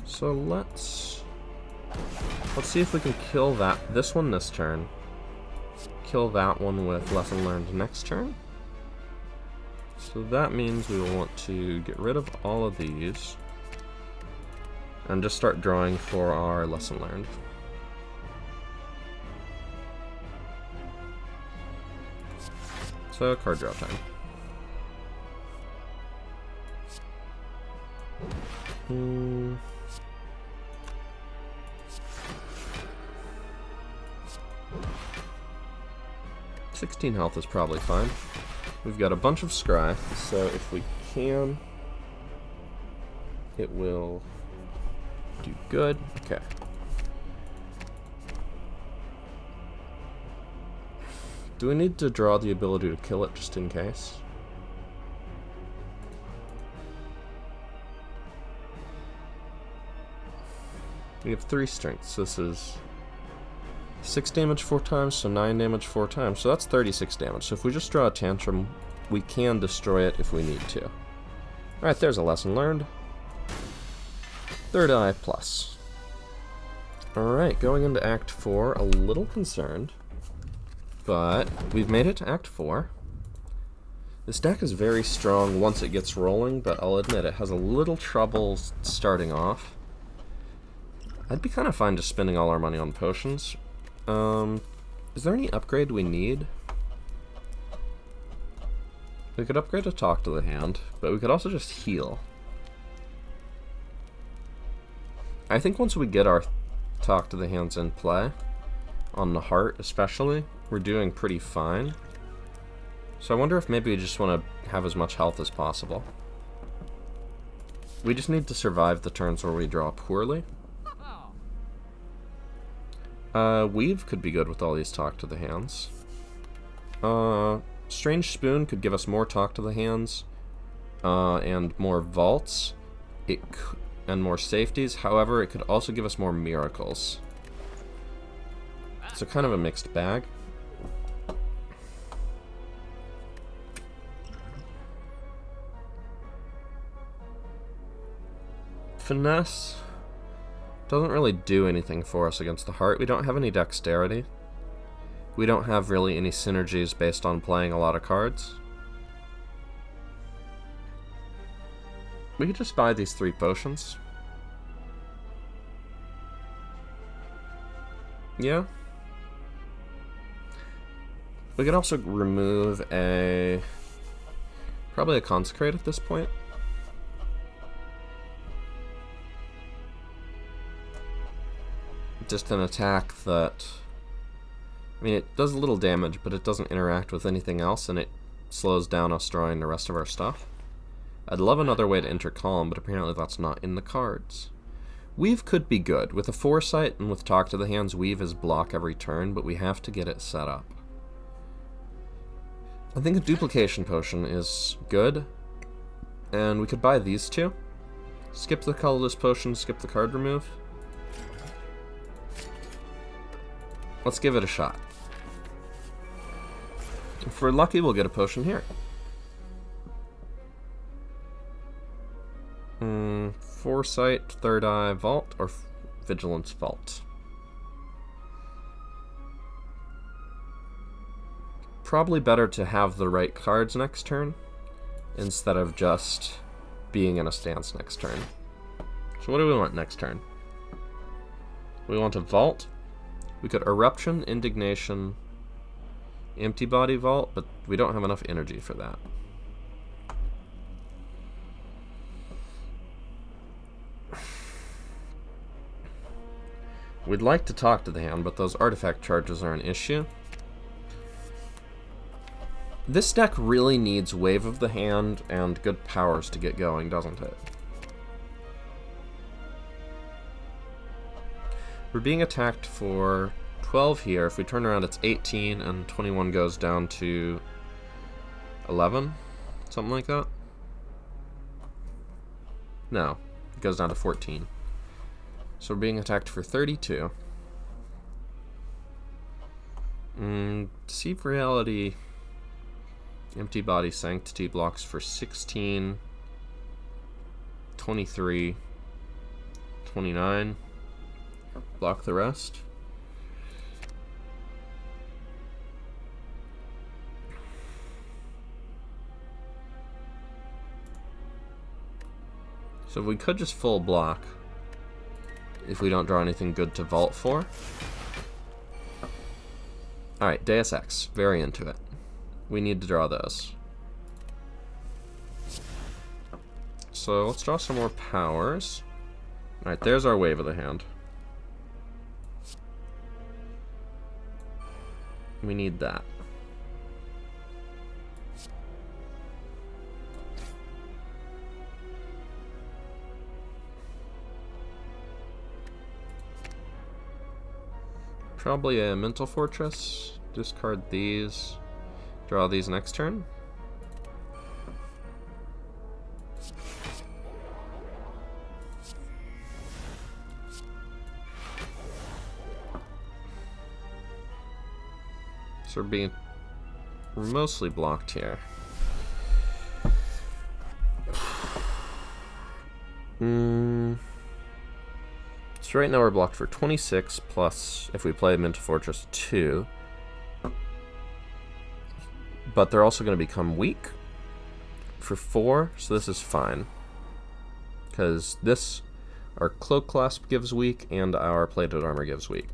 So let's see if we can kill this one this turn. Kill that one with Lesson Learned next turn. So that means we will want to get rid of all of these and just start drawing for our Lesson Learned. So, card draw time. 16 health is probably fine. We've got a bunch of scry, so if we can, it will do good. Okay. Do we need to draw the ability to kill it just in case? We have 3 strengths. This is 6 damage 4 times, so 9 damage 4 times. So that's 36 damage. So if we just draw a Tantrum, we can destroy it if we need to. Alright, there's a lesson learned. Third eye plus. Alright, going into Act 4, a little concerned. But we've made it to Act 4. This deck is very strong once it gets rolling, but I'll admit it has a little trouble starting off. I'd be kind of fine just spending all our money on potions. Is there any upgrade we need? We could upgrade to Talk to the Hand, but we could also just heal. I think once we get our Talk to the Hands in play, on the heart especially, we're doing pretty fine. So I wonder if maybe we just want to have as much health as possible. We just need to survive the turns where we draw poorly. Weave could be good with all these Talk to the Hands. Strange Spoon could give us more Talk to the Hands, and more vaults, and more safeties. However, it could also give us more miracles. So kind of a mixed bag. Finesse doesn't really do anything for us against the heart. We don't have any dexterity. We don't have really any synergies based on playing a lot of cards. We could just buy these 3 potions. Yeah. We could also remove probably a Consecrate at this point. Just an attack that, I mean, it does a little damage, but it doesn't interact with anything else, and it slows down us drawing the rest of our stuff. I'd love another way to enter Calm, but apparently that's not in the cards. Weave could be good. With a Foresight and with Talk to the Hands, Weave is block every turn, but we have to get it set up. I think a Duplication Potion is good, and we could buy these two. Skip the Colorless Potion, skip the card remove. Let's give it a shot. If we're lucky, we'll get a potion here. Foresight, Third Eye, Vault, or Vigilance, Vault. Probably better to have the right cards next turn, instead of just being in a stance next turn. So what do we want next turn? We want a Vault. We could Eruption, Indignation, Empty Body Vault, but we don't have enough energy for that. We'd like to talk to the hand, but those artifact charges are an issue. This deck really needs Wave of the Hand and good powers to get going, doesn't it? We're being attacked for 12 here. If we turn around, it's 18, and 21 goes down to 11? Something like that? No, it goes down to 14. So we're being attacked for 32. Deceive Reality, Empty Body, Sanctity blocks for 16, 23, 29. Block the rest. So we could just full block if we don't draw anything good to vault for. Alright, Deus Ex. Very into it. We need to draw those. So let's draw some more powers. Alright, there's our Wave of the Hand. We need that. Probably a Mental Fortress. Discard these. Draw these next turn. So we're mostly blocked here. So right now we're blocked for 26, plus, if we play Mental Fortress, 2. But they're also going to become weak for 4, so this is fine. Because this, our Cloak Clasp gives weak, and our Plated Armor gives weak.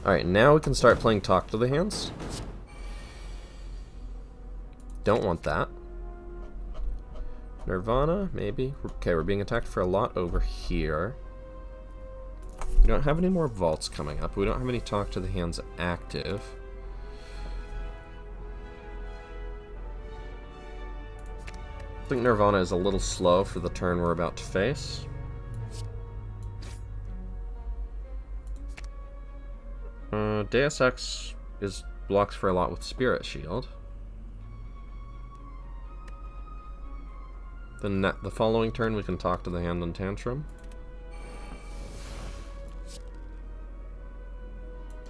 Alright, now we can start playing Talk to the Hands. Don't want that. Nirvana, maybe. Okay, we're being attacked for a lot over here. We don't have any more vaults coming up. We don't have any Talk to the Hands active. I think Nirvana is a little slow for the turn we're about to face. Deus Ex is blocks for a lot with Spirit Shield. Then the following turn we can Talk to the Hand and Tantrum.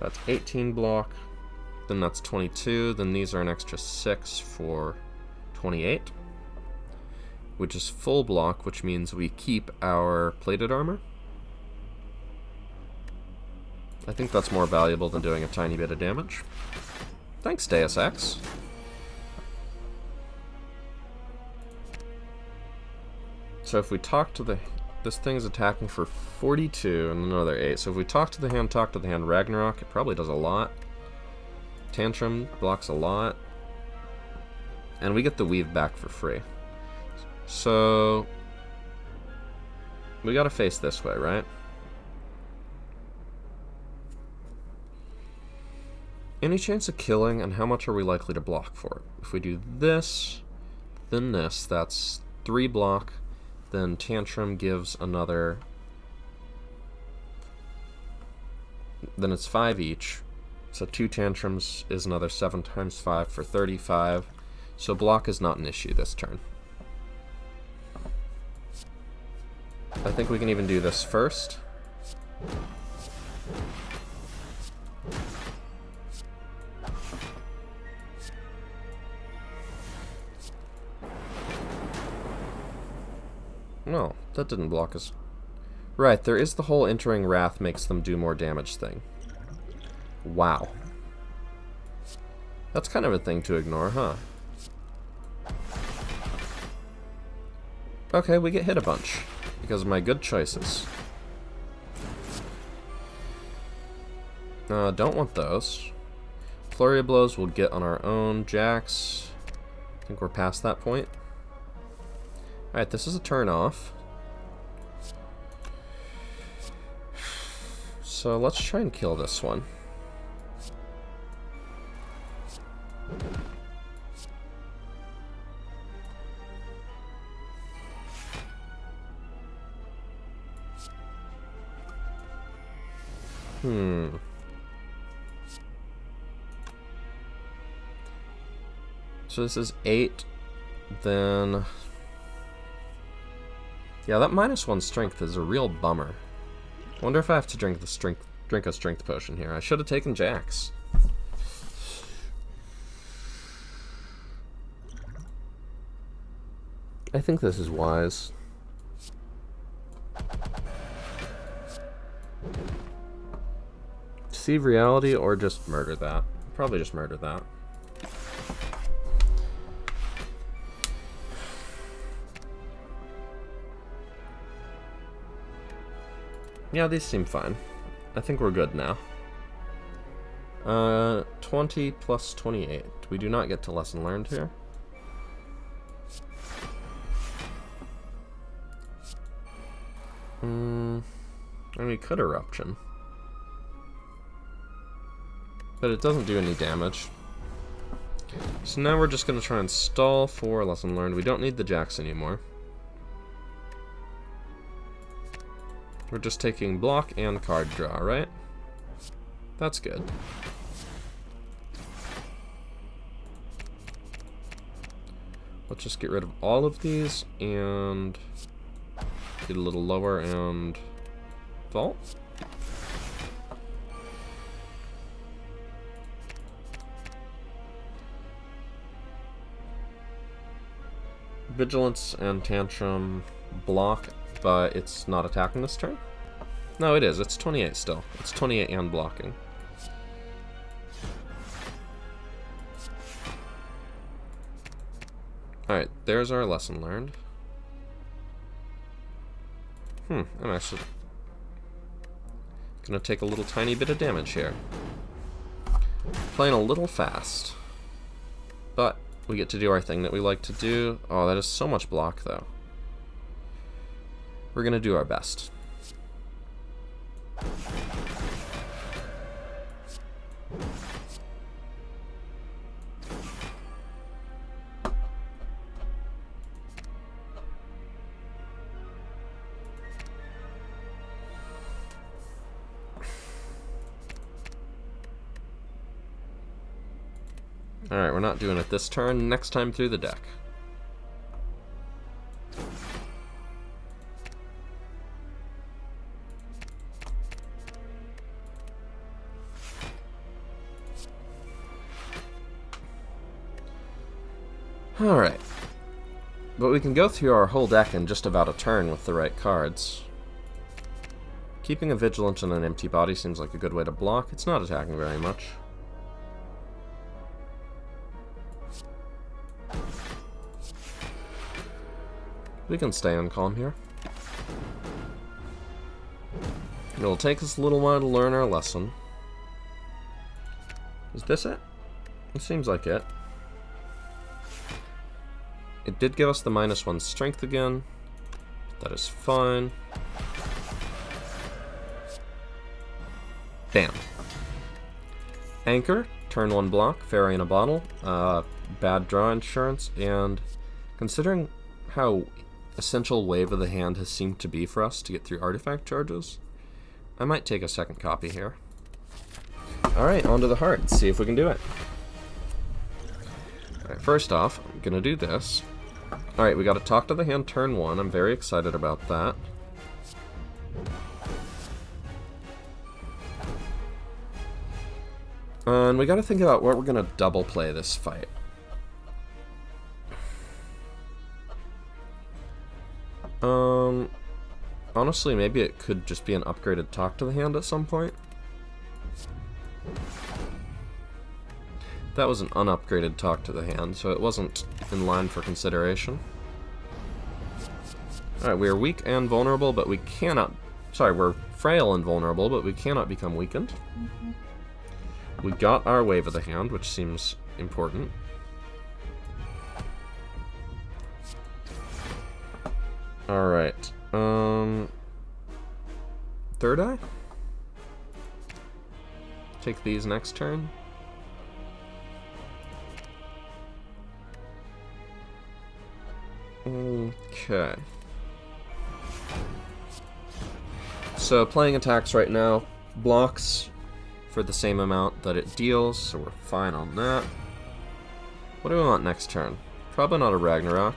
That's 18 block. Then that's 22. Then these are an extra 6 for 28. Which is full block, which means we keep our Plated Armor. I think that's more valuable than doing a tiny bit of damage. Thanks, Deus Ex. So if we talk to the... This thing's attacking for 42 and another 8. So if we Talk to the Hand, Ragnarok, it probably does a lot. Tantrum blocks a lot. And we get the Weave back for free. So... we gotta face this way, right? Any chance of killing, and how much are we likely to block for it? If we do this, then this, that's 3 block, Then Tantrum gives another... Then it's 5 each. So 2 Tantrums is another 7 times 5 for 35. So block is not an issue this turn. I think we can even do this first. No, that didn't block us. Right, there is the whole entering Wrath makes them do more damage thing. Wow. That's kind of a thing to ignore, huh? Okay, we get hit a bunch because of my good choices. Don't want those. Flurry of Blows we'll get on our own. Jacks. I think we're past that point. Alright, this is a turn off. So let's try and kill this one. So this is 8, then... Yeah, that -1 strength is a real bummer. I wonder if I have to drink a strength potion here. I should have taken Jax. I think this is wise. Deceive reality or just murder that? Probably just murder that. Yeah, these seem fine. I think we're good now. 20 plus 28. We do not get to lesson learned here. And we could eruption. But it doesn't do any damage. So now we're just going to try and stall for lesson learned. We don't need the Jax anymore. We're just taking block and card draw, right? That's good. Let's just get rid of all of these and get a little lower and vault. Vigilance and Tantrum block, but it's not attacking this turn? No, it is. It's 28 still. It's 28 and blocking. Alright, there's our lesson learned. I'm actually gonna take a little tiny bit of damage here. Playing a little fast. But we get to do our thing that we like to do. Oh, that is so much block, though. We're gonna do our best. Alright, we're not doing it this turn. Next time through the deck. Alright. But we can go through our whole deck in just about a turn with the right cards. Keeping a Vigilant and an empty body seems like a good way to block. It's not attacking very much. We can stay on calm here. It'll take us a little while to learn our lesson. Is this it? It seems like it. It did give us the -1 strength again. That is fine. Bam. Anchor, turn 1 block, fairy in a bottle, bad draw insurance, and considering how essential wave of the hand has seemed to be for us to get through artifact charges, I might take a second copy here. Alright, on to the heart. See if we can do it. Alright, first off, I'm gonna do this. Alright, we gotta talk to the hand turn 1. I'm very excited about that. And we gotta think about what we're gonna double play this fight. Honestly, maybe it could just be an upgraded talk to the hand at some point. That was an unupgraded talk to the hand, so it wasn't in line for consideration. Alright, we are weak and vulnerable, but we cannot... Sorry, we're frail and vulnerable, but we cannot become weakened. We got our wave of the hand, which seems important. Alright, third eye? Take these next turn. Okay. So playing attacks right now blocks for the same amount that it deals, so we're fine on that. What do we want next turn? Probably not a Ragnarok.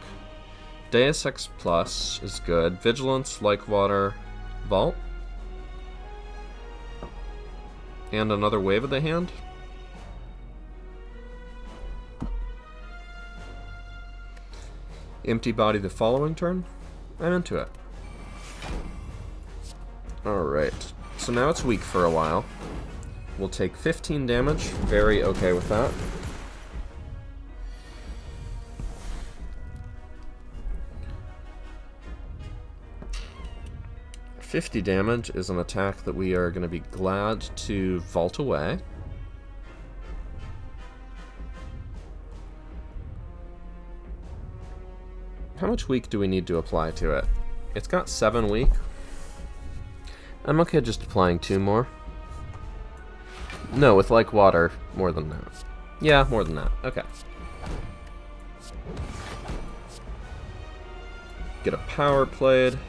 Deus Ex Plus is good. Vigilance, Like Water, Vault. And another wave of the hand. Empty body the following turn. I'm into it. Alright. So now it's weak for a while. We'll take 15 damage. Very okay with that. $50 damage is an attack that we are going to be glad to vault away. How much weak do we need to apply to it? It's got 7 weak. I'm okay just applying 2 more. No, with Like Water, more than that. Yeah, more than that. Okay. Get a power played.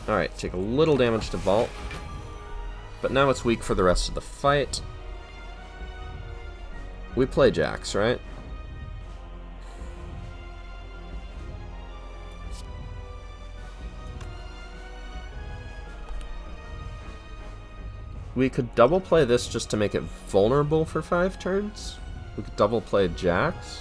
Alright, take a little damage to vault. But now it's weak for the rest of the fight. We play Jax, right? We could double play this just to make it vulnerable for 5 turns. We could double play Jax.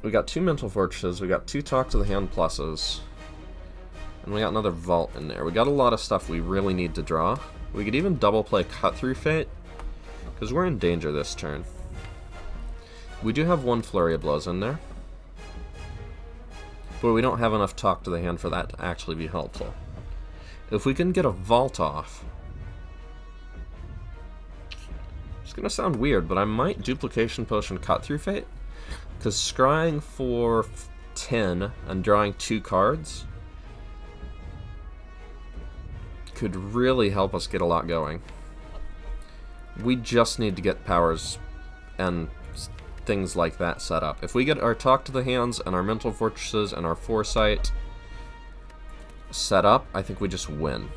We got 2 Mental Fortresses, we got 2 Talk to the Hand pluses, and we got another Vault in there. We got a lot of stuff we really need to draw. We could even double play Cut Through Fate, because we're in danger this turn. We do have 1 Flurry of Blows in there, but we don't have enough Talk to the Hand for that to actually be helpful. If we can get a Vault off, it's going to sound weird, but I might Duplication Potion Cut Through Fate. Because scrying for 10 and drawing 2 cards could really help us get a lot going. We just need to get powers and things like that set up. If we get our Talk to the Hands and our Mental Fortresses and our Foresight set up, I think we just win.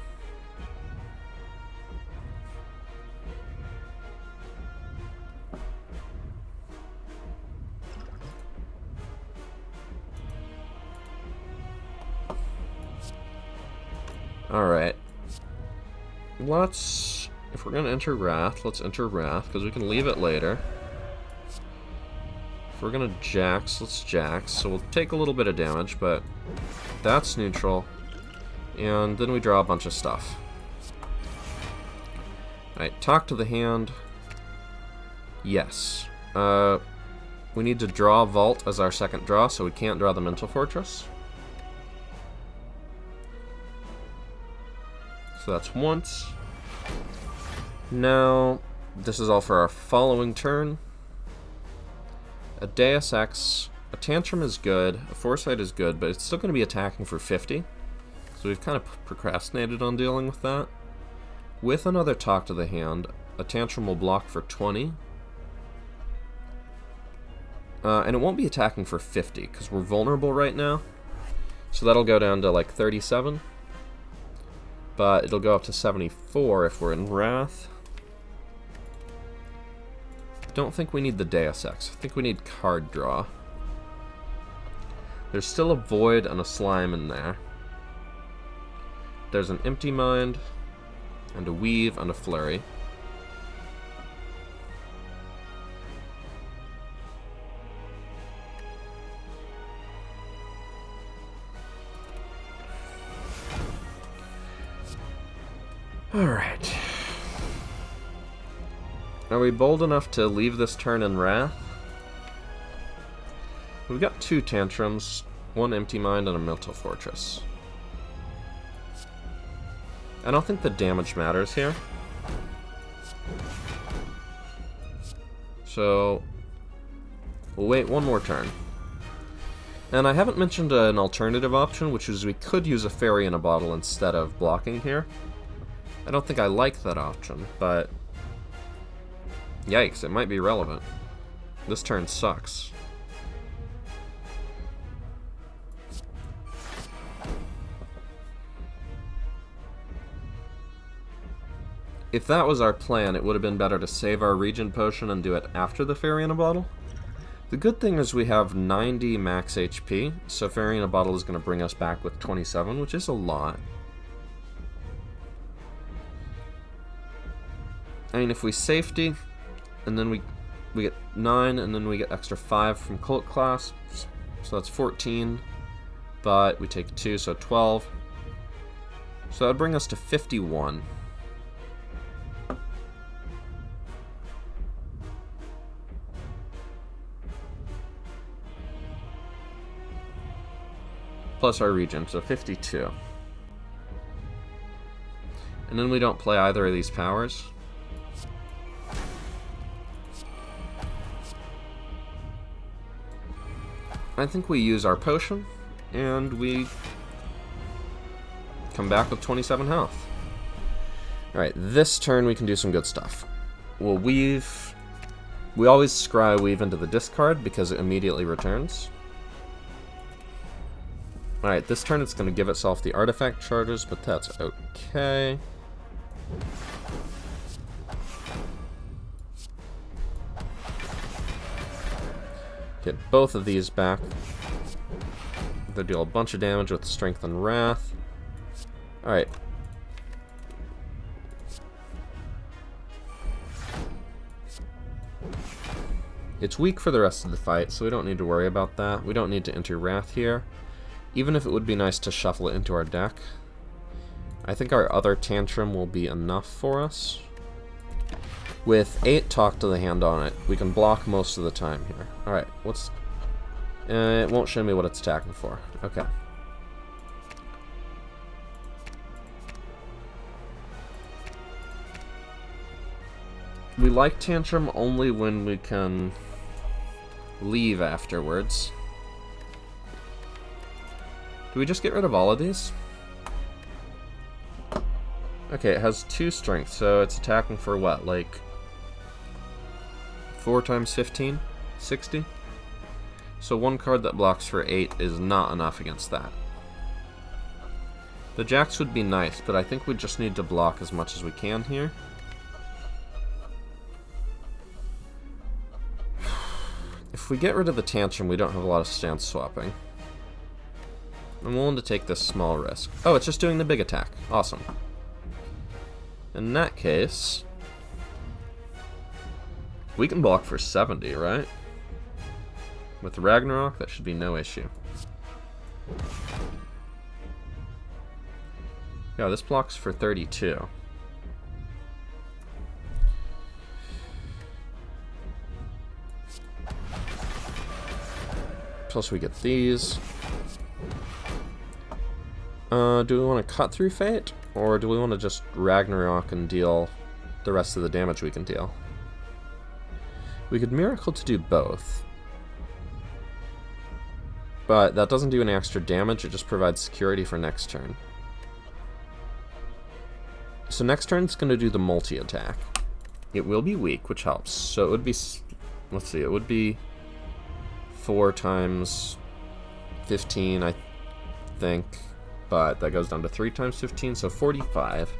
Alright. If we're going to enter Wrath, let's enter Wrath, because we can leave it later. If we're going to Jax, let's Jax. So we'll take a little bit of damage, but that's neutral. And then we draw a bunch of stuff. Alright, Talk to the Hand. Yes. We need to draw Vault as our second draw, so we can't draw the Mental Fortress. So that's once. Now, this is all for our following turn. A Deus Ex, a Tantrum is good, a Foresight is good, but it's still going to be attacking for 50. So we've kind of procrastinated on dealing with that. With another Talk to the Hand, a Tantrum will block for 20. And it won't be attacking for 50, because we're vulnerable right now. So that'll go down to like 37. But it'll go up to 74 if we're in Wrath. Don't think we need the Deus Ex. I think we need card draw. There's still a Void and a Slime in there. There's an Empty Mind, and a Weave, and a Flurry. Alright. Are we bold enough to leave this turn in Wrath? We've got 2 Tantrums, 1 Empty Mind, and a Mental Fortress. I don't think the damage matters here. So, we'll wait 1 more turn. And I haven't mentioned an alternative option, which is we could use a Fairy in a Bottle instead of blocking here. I don't think I like that option, but yikes, it might be relevant. This turn sucks. If that was our plan, it would have been better to save our Regen Potion and do it after the Fairy in a Bottle. The good thing is we have 90 max HP, so Fairy in a Bottle is going to bring us back with 27, which is a lot. I mean, if we safety, and then we get 9, and then we get extra 5 from Cult Class, so that's 14, but we take 2, so 12. So that would bring us to 51. Plus our Regen, so 52. And then we don't play either of these powers. I think we use our potion, and we come back with 27 health. Alright, this turn we can do some good stuff. We'll weave. We always scry weave into the discard because it immediately returns. Alright, this turn it's going to give itself the artifact charges, but that's okay. Get both of these back. They deal a bunch of damage with Strength and Wrath. Alright. It's weak for the rest of the fight, so we don't need to worry about that. We don't need to enter Wrath here. Even if it would be nice to shuffle it into our deck. I think our other Tantrum will be enough for us. With 8 Talk to the Hand on it, we can block most of the time here. Alright, what's... it won't show me what it's attacking for. Okay. We like Tantrum only when we can leave afterwards. Do we just get rid of all of these? Okay, it has 2 strength, so it's attacking for what, like 4 times 15? 60? So 1 card that blocks for 8 is not enough against that. The jacks would be nice, but I think we just need to block as much as we can here. If we get rid of the Tantrum, we don't have a lot of stance swapping. I'm willing to take this small risk. Oh, it's just doing the big attack. Awesome. In that case, we can block for 70, right? With Ragnarok, that should be no issue. Yeah, this blocks for 32. Plus we get these. Do we want to cut through Fate? Or do we want to just Ragnarok and deal the rest of the damage we can deal? We could Miracle to do both. But that doesn't do any extra damage, it just provides security for next turn. So next turn it's going to do the multi-attack. It will be weak, which helps. So it would be... let's see, it would be 4 times 15, I think, but that goes down to 3 times 15, so 45.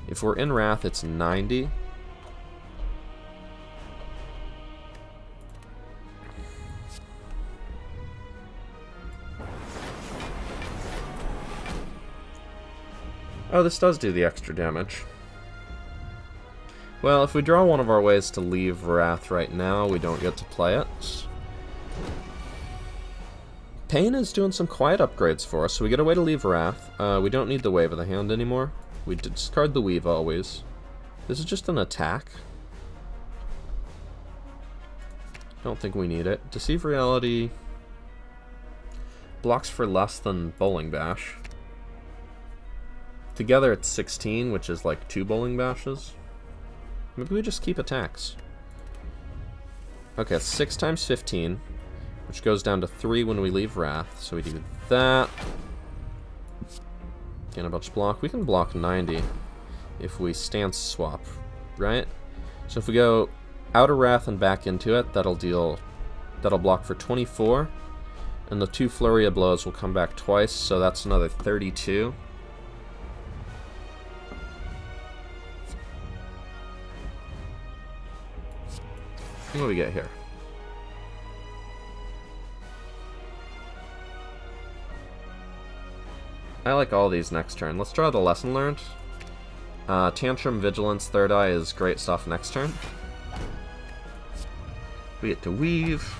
If we're in Wrath, it's 90. Oh, this does do the extra damage. Well, if we draw one of our ways to leave Wrath right now, we don't get to play it. Pain is doing some quiet upgrades for us, so we get a way to leave Wrath. We don't need the Wave of the Hand anymore. We discard the Weave always. This is just an attack. Don't think we need it. Deceive Reality blocks for less than Bowling Bash. Together it's 16, which is like 2 Bowling Bashes. Maybe we just keep attacks. Okay, it's 6 times 15, which goes down to 3 when we leave Wrath. So we do that. Gain a bunch of block. We can block 90 if we stance swap, right? So if we go out of Wrath and back into it, that'll block for 24. And the 2 Flurry of Blows will come back twice, so that's another 32. What do we get here? I like all these next turn. Let's draw the Lesson Learned. Tantrum, Vigilance, Third Eye is great stuff next turn. We get to Weave.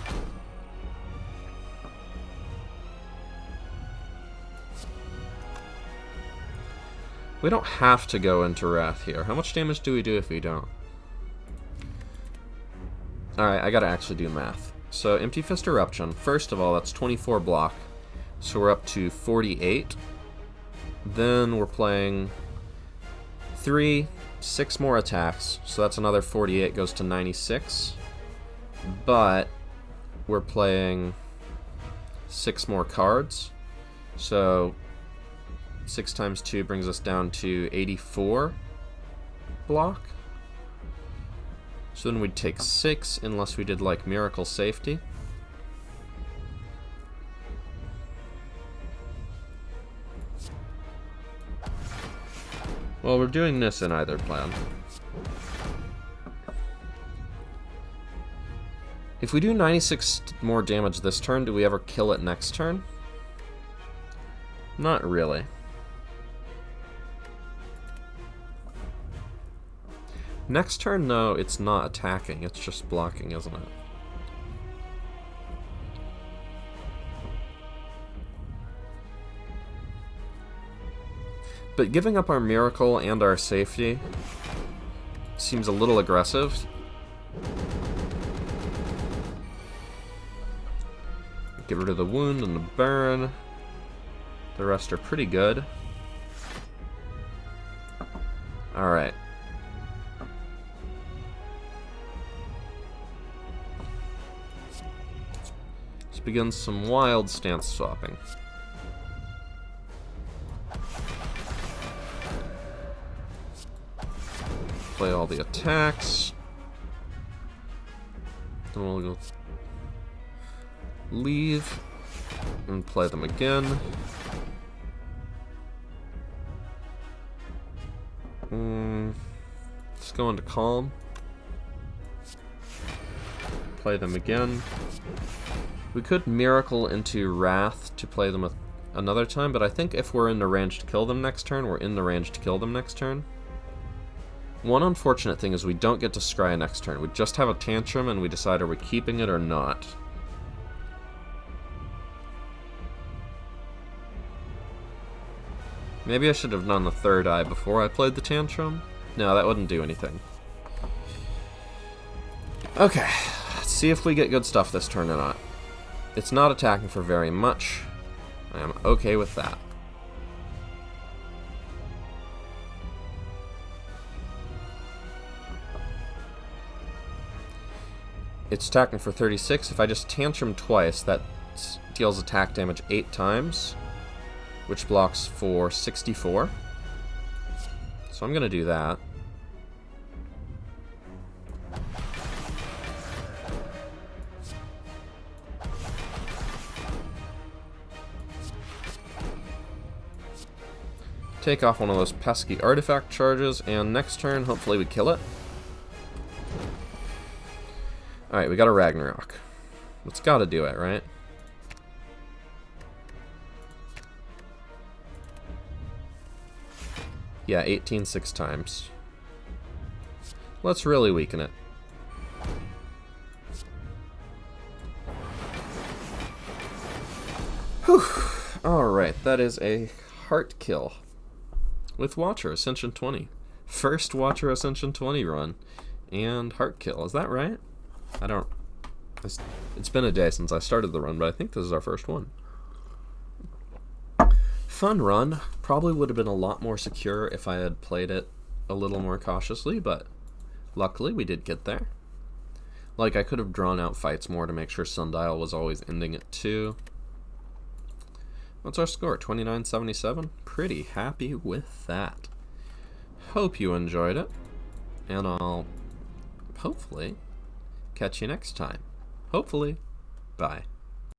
We don't have to go into Wrath here. How much damage do we do if we don't? Alright, I gotta actually do math. So, Empty Fist Eruption. First of all, that's 24 block. So we're up to 48. Then we're playing 6 more attacks. So that's another 48, goes to 96. But we're playing 6 more cards. So 6 times 2 brings us down to 84 block. So then we'd take 6 unless we did like Miracle Safety. Well, we're doing this in either plan. If we do 96 more damage this turn, do we ever kill it next turn? Not really. Next turn, though, it's not attacking, it's just blocking, isn't it? But giving up our Miracle and our Safety seems a little aggressive. Get rid of the Wound and the Burn. The rest are pretty good. Alright. Let's begin some wild stance swapping. Play all the attacks. Then we'll go leave and play them again. Let's go into Calm. Play them again. We could Miracle into Wrath to play them another time, but I think if we're in the range to kill them next turn, we're in the range to kill them next turn. One unfortunate thing is we don't get to Scry next turn. We just have a Tantrum and we decide are we keeping it or not. Maybe I should have done the Third Eye before I played the Tantrum. No, that wouldn't do anything. Okay, let's see if we get good stuff this turn or not. It's not attacking for very much. I am okay with that. It's attacking for 36. If I just Tantrum twice, that deals attack damage 8 times, which blocks for 64. So I'm going to do that. Take off one of those pesky artifact charges, and next turn, hopefully we kill it. Alright, we got a Ragnarok. It's gotta do it, right? Yeah, 18 6 times. Let's really weaken it. Whew. Alright, that is a heart kill. With Watcher Ascension 20. First Watcher Ascension 20 run. And heart kill, is that right? I don't... It's been a day since I started the run, but I think this is our first one. Fun run. Probably would have been a lot more secure if I had played it a little more cautiously, but luckily we did get there. Like, I could have drawn out fights more to make sure Sundial was always ending at 2. What's our score? 2977? Pretty happy with that. Hope you enjoyed it, and I'll hopefully catch you next time. Hopefully. Bye.